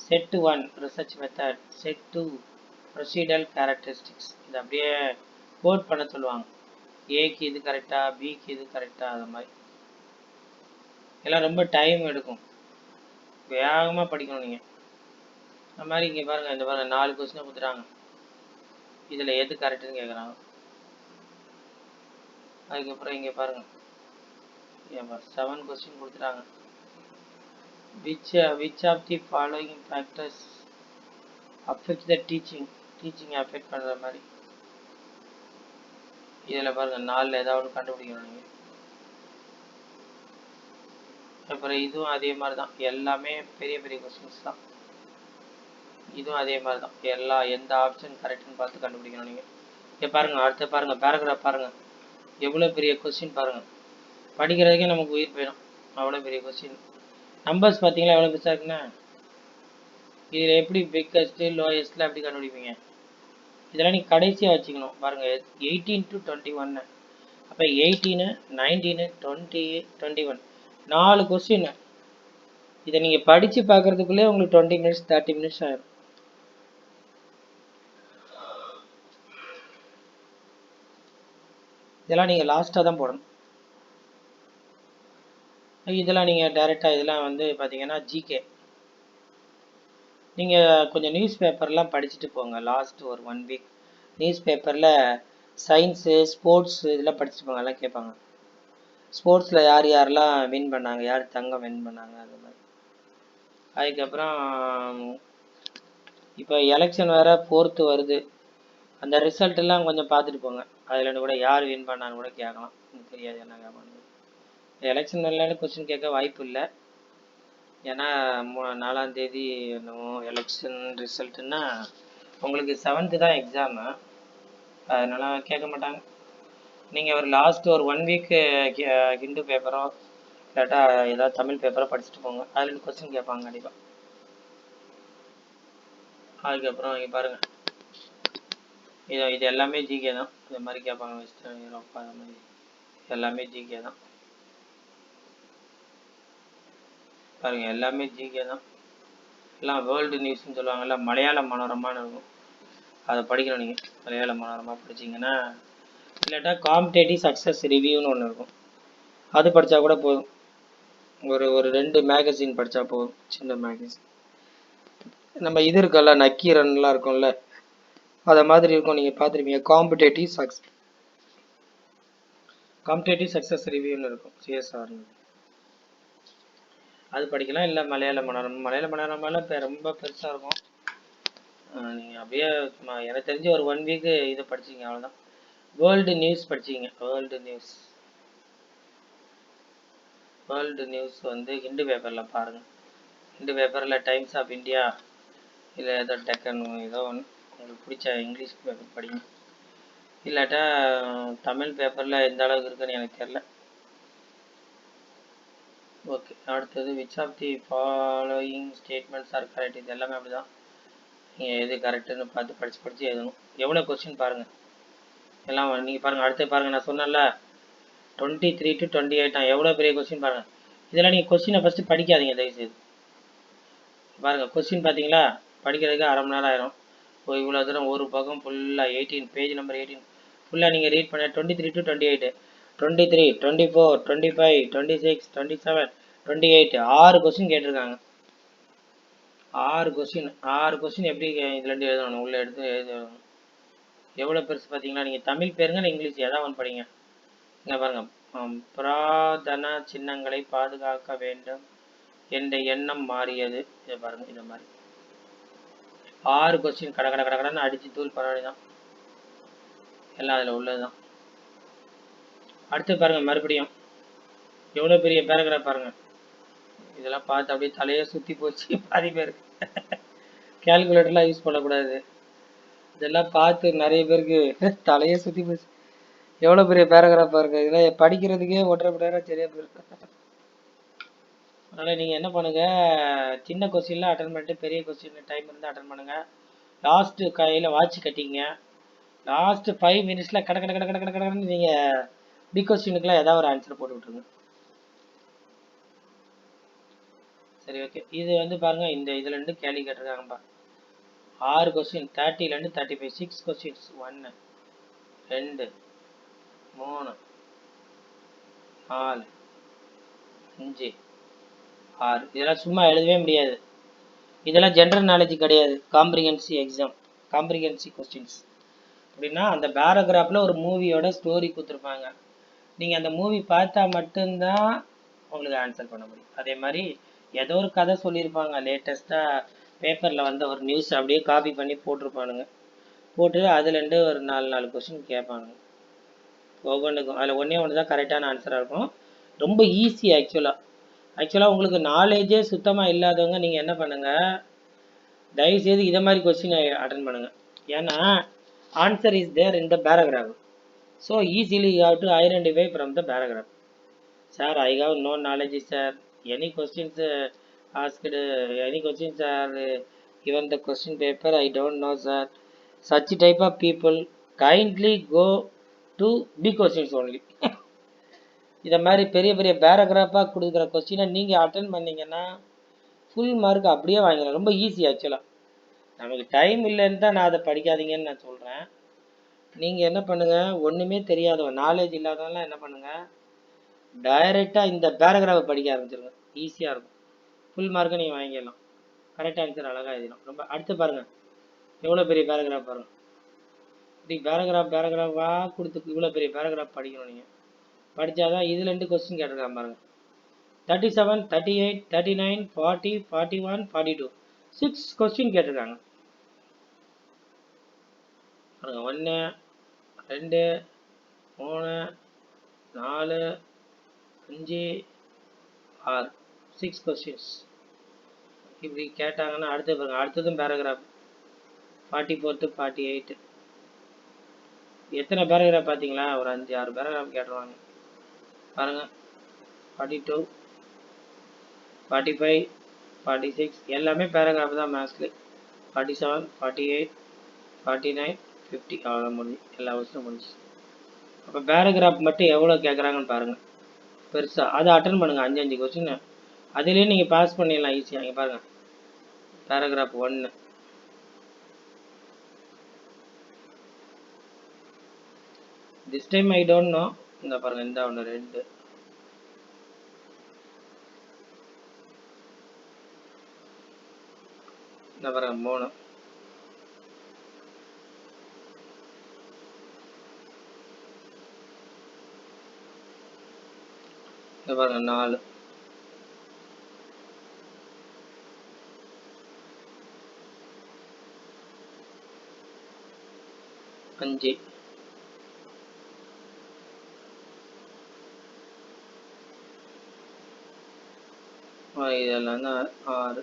S1: Set 1 research method, set 2 procedural characteristics. இது அப்படியே கோட் பண்ண சொல்லுவாங்க. ஏக்கு இது கரெக்டாக, பிக்கு இது கரெக்டாக, அது மாதிரி. எல்லாம் ரொம்ப டைம் எடுக்கும், வேகமாக படிக்கணும் நீங்கள். அது மாதிரி இங்கே பாருங்கள், இந்த பாருங்கள் 4 கொஸ்டினை கொடுத்துட்டாங்க. இதில் எது கரெக்டுன்னு கேட்குறாங்க. அதுக்கப்புறம் இங்கே பாருங்கள், 7 கொஸ்டின் கொடுத்துட்டாங்க. which of the following factors affect the teaching affect பண்ணுற மாதிரி. இதில் பாருங்கள் 4ல் ஏதாவது கண்டுபிடிக்கணும் நீங்கள். அப்புறம் இதுவும் அதே மாதிரி தான், எல்லாமே பெரிய பெரிய கொஸ்டின்ஸ் தான். இதுவும் அதே மாதிரி தான், எந்த ஆப்ஷன் கரெக்டுன்னு பார்த்து கண்டுபிடிக்கணும் நீங்கள். இங்கே பாருங்கள், அடுத்து பாருங்கள், பேராகிராஃப் பாருங்கள், எவ்வளோ பெரிய கொஸ்டின் பாருங்கள். படிக்கிறதுக்கே நமக்கு உயிர் போயிடும், அவ்வளோ பெரிய கொஸ்டின். நம்பர்ஸ் பார்த்தீங்களா எவ்வளோ பெருசாக இருக்குண்ணா. இதில் எப்படி பிக்கஸ்ட்டு லோயஸ்ட்டில் எப்படி கண்டுபிடிப்பீங்க? இதெல்லாம் நீங்கள் கடைசியாக வச்சுக்கணும். பாருங்கள், 18 to 21, அப்போ 18, 19, 20, 21, 4 கொஸ்டின். இதை நீங்கள் படித்து பார்க்குறதுக்குள்ளே உங்களுக்கு 20 minutes 30 minutes ஆகிடும். இதெல்லாம் நீங்கள் லாஸ்ட்டாக தான் போடணும். இதெல்லாம் நீங்கள் டைரெக்டாக இதெல்லாம் வந்து பார்த்தீங்கன்னா ஜிகே. நீங்கள் கொஞ்சம் நியூஸ் பேப்பர்லாம் படிச்சுட்டு போங்க. லாஸ்ட் ஒரு 1 week நியூஸ் பேப்பரில் சயின்ஸு ஸ்போர்ட்ஸு இதெல்லாம் படிச்சுட்டு போங்க, எல்லாம் கேட்பாங்க. ஸ்போர்ட்ஸில் யாரெல்லாம் வின் பண்ணாங்க, யார் தங்கம் வின் பண்ணாங்க, அது மாதிரி. அதுக்கப்புறம் இப்போ எலெக்ஷன் வேறு 4th வருது, அந்த ரிசல்ட்டெல்லாம் கொஞ்சம் பார்த்துட்டு போங்க. அதில் கூட யார் வின் பண்ணான்னு கூட கேட்கலாம், எனக்கு தெரியாது என்ன கேட்பாங்க. எலெக்ஷன் வரலான்னு கொஸ்டின் கேட்க வாய்ப்பு இல்லை, ஏன்னா 4ஆம் தேதி என்னமோ எலெக்ஷன் ரிசல்ட்டுன்னா உங்களுக்கு 7th தான் எக்ஸாமு, அதனால் கேட்க மாட்டாங்க. நீங்கள் ஒரு லாஸ்ட்டு ஒரு 1 week ஹிந்து பேப்பரோ இல்லாட்டா ஏதாவது தமிழ் பேப்பரோ படிச்சுட்டு போங்க, அதில் கொஸ்டின் கேட்பாங்க கண்டிப்பாக. அதுக்கப்புறம் இங்கே பாருங்கள், இது எல்லாமே ஜிகே தான். இந்த மாதிரி கேட்பாங்க, வெஸ்டர்ன் யூரோப்பா அது மாதிரி எல்லாமே ஜிகே தான். பாருங்கள் எல்லாமே ஜிகே தான். எல்லாம் வேர்ல்டு நியூஸ்ன்னு சொல்லுவாங்கல்ல, மலையாள மனோரமான்னு இருக்கும், அதை படிக்கணும் நீங்கள். மலையாள மனோரமா படிச்சிங்கன்னா, இல்லாட்டா காம்படேட்டிவ் சக்ஸஸ் ரிவ்யூன்னு ஒன்று இருக்கும், அது படித்தா கூட போதும். ஒரு 2 மேகசின் படித்தா போதும், சின்ன மேகசின். நம்ம இது இருக்கல்ல, நக்கீரன்லாம் இருக்கும்ல, அதை மாதிரி இருக்கும், நீங்கள் பார்த்துருப்பீங்க. காம்படேட்டிவ் சக்ஸஸ் ரிவ்யூன்னு இருக்கும், சிஎஸ்ஆர். அது படிக்கலாம். இல்லை மலையாள மனோரமாலாம் இப்போ ரொம்ப பெருசாக இருக்கும். நீங்கள் அப்படியே எனக்கு தெரிஞ்சு ஒரு 1 வீக்கு இதை படிச்சிங்க, அவ்வளோதான். வேர்ல்டு நியூஸ் படிச்சிங்க. வேர்ல்டு நியூஸ் வந்து ஹிந்து பேப்பரில் பாருங்கள். ஹிந்து பேப்பரில் டைம்ஸ் ஆஃப் இந்தியா இல்லை ஏதோ டெக்கன் ஏதோ ஒன்று உங்களுக்கு பிடிச்ச இங்கிலீஷ் பேப்பர் படிங்க. இல்லாட்டா தமிழ் பேப்பரில் எந்த அளவுக்கு இருக்குன்னு எனக்கு தெரில. ஓகே, அடுத்தது which of the following statements are correct. இது எல்லாமே அப்படி தான், நீங்கள் எது கரெக்டுன்னு பார்த்து படித்து எழுதணும். எவ்வளோ கொஸ்டின் பாருங்கள் எல்லாம் நீங்கள் பாருங்கள். அடுத்து பாருங்கள், நான் சொன்னேன்ல 23 to 28 எவ்வளோ பெரிய கொஸ்டின் பாருங்கள். இதெல்லாம் நீங்கள் கொஸ்டினை ஃபஸ்ட்டு படிக்காதீங்க தயவுசெய்து. பாருங்கள் கொஸ்டின் பார்த்தீங்களா, படிக்கிறதுக்கு அரை மணி நேரம் ஆயிரும். இவ்வளோ தூரம் ஒரு பக்கம் ஃபுல்லாக 18 பேஜ் நம்பர் 18 ஃபுல்லாக நீங்கள் ரீட் பண்ண 23 to 28, 23, 24, 25, 26, 27, 28 6 கொஸ்டின் கேட்டிருக்காங்க. 6 கொஸ்டின் எப்படி இதுலேருந்து எழுதணும், உள்ளே எடுத்து எழுதணும். எவ்வளோ பெருசு பார்த்தீங்களா. நீங்கள் தமிழ் பேருங்க, இங்கிலீஷ் எதாவது ஒன்று படிங்க. இங்கே பாருங்கள், புராதன சின்னங்களை பாதுகாக்க வேண்டும் என்ற எண்ணம் மாறியது. இதை பாருங்கள், இதை மாதிரி 6 கொஸ்டின் கடன்னு அடித்து தூள் பரவாயில்ல தான், எல்லாம் அதில் உள்ளது தான். அடுத்து பாருங்கள், மறுபடியும் எவ்வளோ பெரிய பேராகிராஃப் பாருங்கள். இதெல்லாம் பார்த்து அப்படியே தலையே சுற்றி போச்சு பாதி பேருக்கு. கேல்குலேட்டர்லாம் யூஸ் பண்ணக்கூடாது, இதெல்லாம் பார்த்து நிறைய பேருக்கு தலையே சுற்றி போச்சு. எவ்வளோ பெரிய பேராகிராஃப் பாருங்கள். இதெல்லாம் படிக்கிறதுக்கே 1.5 மணி நேரம் சரியாக போயிருக்கு. அதனால் நீங்கள் என்ன பண்ணுங்கள், சின்ன கொஸ்டின்லாம் அட்டன் பண்ணிட்டு பெரிய கொஸ்டின் டைம் இருந்தால் அட்டன் பண்ணுங்கள். லாஸ்ட்டு கையில் வாட்ச் கட்டிங்க, லாஸ்ட்டு 5 மினிட்ஸில் கடன்னு நீங்கள் பிக் கொஸ்டினுக்குலாம் ஏதாவது ஒரு ஆன்சர் போட்டு விட்ருங்க. சரி, ஓகே. இது வந்து பாருங்கள், இந்த இதுலேருந்து கேள்வி கேட்டிருக்காங்கப்பா. 6 கொஸ்டின் 30லேருந்து 35, 6 கொஸ்டின்ஸ். 1, 2, 3, 4, 5, 6. இதெல்லாம் சும்மா எழுதவே முடியாது. இதெல்லாம் ஜென்ரல் நாலேஜ் கிடையாது, காம்ப்ரிஹென்சிவ் கொஸ்டின்ஸ். அப்படின்னா அந்த பேராகிராஃபில் ஒரு மூவியோட ஸ்டோரி கொடுத்துருப்பாங்க, நீங்கள் அந்த மூவி பார்த்தா மட்டும்தான் உங்களுக்கு ஆன்சர் பண்ண முடியும். அதே மாதிரி ஏதோ ஒரு கதை சொல்லியிருப்பாங்க, லேட்டஸ்ட்டாக பேப்பரில் வந்த ஒரு நியூஸ் அப்படியே காப்பி பண்ணி போட்டிருப்பானுங்க, போட்டு அதுலேருந்து ஒரு 4 கொஸ்டின் கேட்பானுங்க ஒவ்வொன்றுக்கும். அதில் ஒன்று தான் கரெக்டான ஆன்சராக இருக்கும். ரொம்ப ஈஸி. ஆக்சுவலாக உங்களுக்கு நாலேஜே சுத்தமாக இல்லாதவங்க நீங்கள் என்ன பண்ணுங்கள், தயவுசெய்து இதை மாதிரி கொஸ்டின் அட்டன் பண்ணுங்கள். ஏன்னா answer is there in the paragraph. So easily you have to identify from the paragraph. Sir, I have no knowledge sir, any questions asked, any questions are given the question paper, I don't know sir. Such type of people kindly go to big questions only. இதை மாதிரி பெரிய பெரிய பேராகிராஃபாக கொடுக்குற கொஸ்டினை நீங்கள் attend பண்ணிங்கன்னா full mark அப்படியே வாங்கிடலாம். ரொம்ப ஈஸி. ஆக்சுவலாக நமக்கு டைம் இல்லைன்னு தான் நான் அதை படிக்காதீங்கன்னு நான் சொல்கிறேன். நீங்கள் என்ன பண்ணுங்கள், ஒன்றுமே தெரியாதவங்க, நாலேஜ் இல்லாதவங்களாம் என்ன பண்ணுங்கள், டைரெக்டாக இந்த பேராகிராஃபை படிக்க ஆரம்பிச்சிருங்க. ஈஸியாக இருக்கும், ஃபுல் மார்க்கை நீங்கள் வாங்கிடலாம். கரெக்ட் ஆன்சர் அழகாக எழுதிடும். ரொம்ப அடுத்து பாருங்கள், எவ்வளோ பெரிய பேராகிராஃப் பாருங்கள். இப்படி பேராகிராஃபாக கொடுத்து இவ்வளோ பெரிய பேராகிராஃப் படிக்கணும். நீங்கள் படித்தாதான் இதில் 2 கொஸ்டின் கேட்டிருக்காங்க பாருங்கள். 37, 38, 39, 40, 41, 42 6 கொஸ்டின் கேட்டிருக்காங்க பாருங்கள். 1, 2, 3, 4, 5, 6 6 கொஸ்டின்ஸ் இப்படி கேட்டாங்கன்னா அடுத்து பாருங்கள், அடுத்ததும் பேராகிராஃப் 44 to 48. எத்தனை பேராகிராஃப் பார்த்தீங்களா, ஒரு 5-6 பேராகிராஃப் கேட்டுருவாங்க பாருங்கள். 42, 45, 46 எல்லாமே பேராகிராஃப் தான் மேக்ஸ்லேயே. 47, 48, 49, 50 அவ்வளோ முடிஞ்சு, எல்லா வருஷம் முடிஞ்சு. அப்போ பேராகிராஃப் மட்டும் எவ்வளோ கேட்குறாங்கன்னு பாருங்கள், பெருசாக. அதை அட்டன் பண்ணுங்கள். 5 கொஸ்டின் அதுலேயே நீங்கள் பாஸ் பண்ணிடலாம் ஈஸியாக. இங்கே பாருங்கள், paragraph 1. This time I don't know. இந்த பாருங்கள், இந்த ஒன்று 2. இந்த பாருங்கள் 3. இந்த பாருங்கள் 4. அஞ்சு. இதெல்லாம் தான் 6.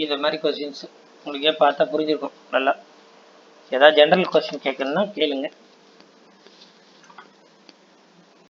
S1: இந்த மாதிரி கொஸ்டின்ஸ் உங்களுக்கே பார்த்தா புரிஞ்சிருக்கும் நல்லா. ஏதாவது ஜென்ரல் கொஸ்டின் கேட்கணுன்னா கேளுங்க.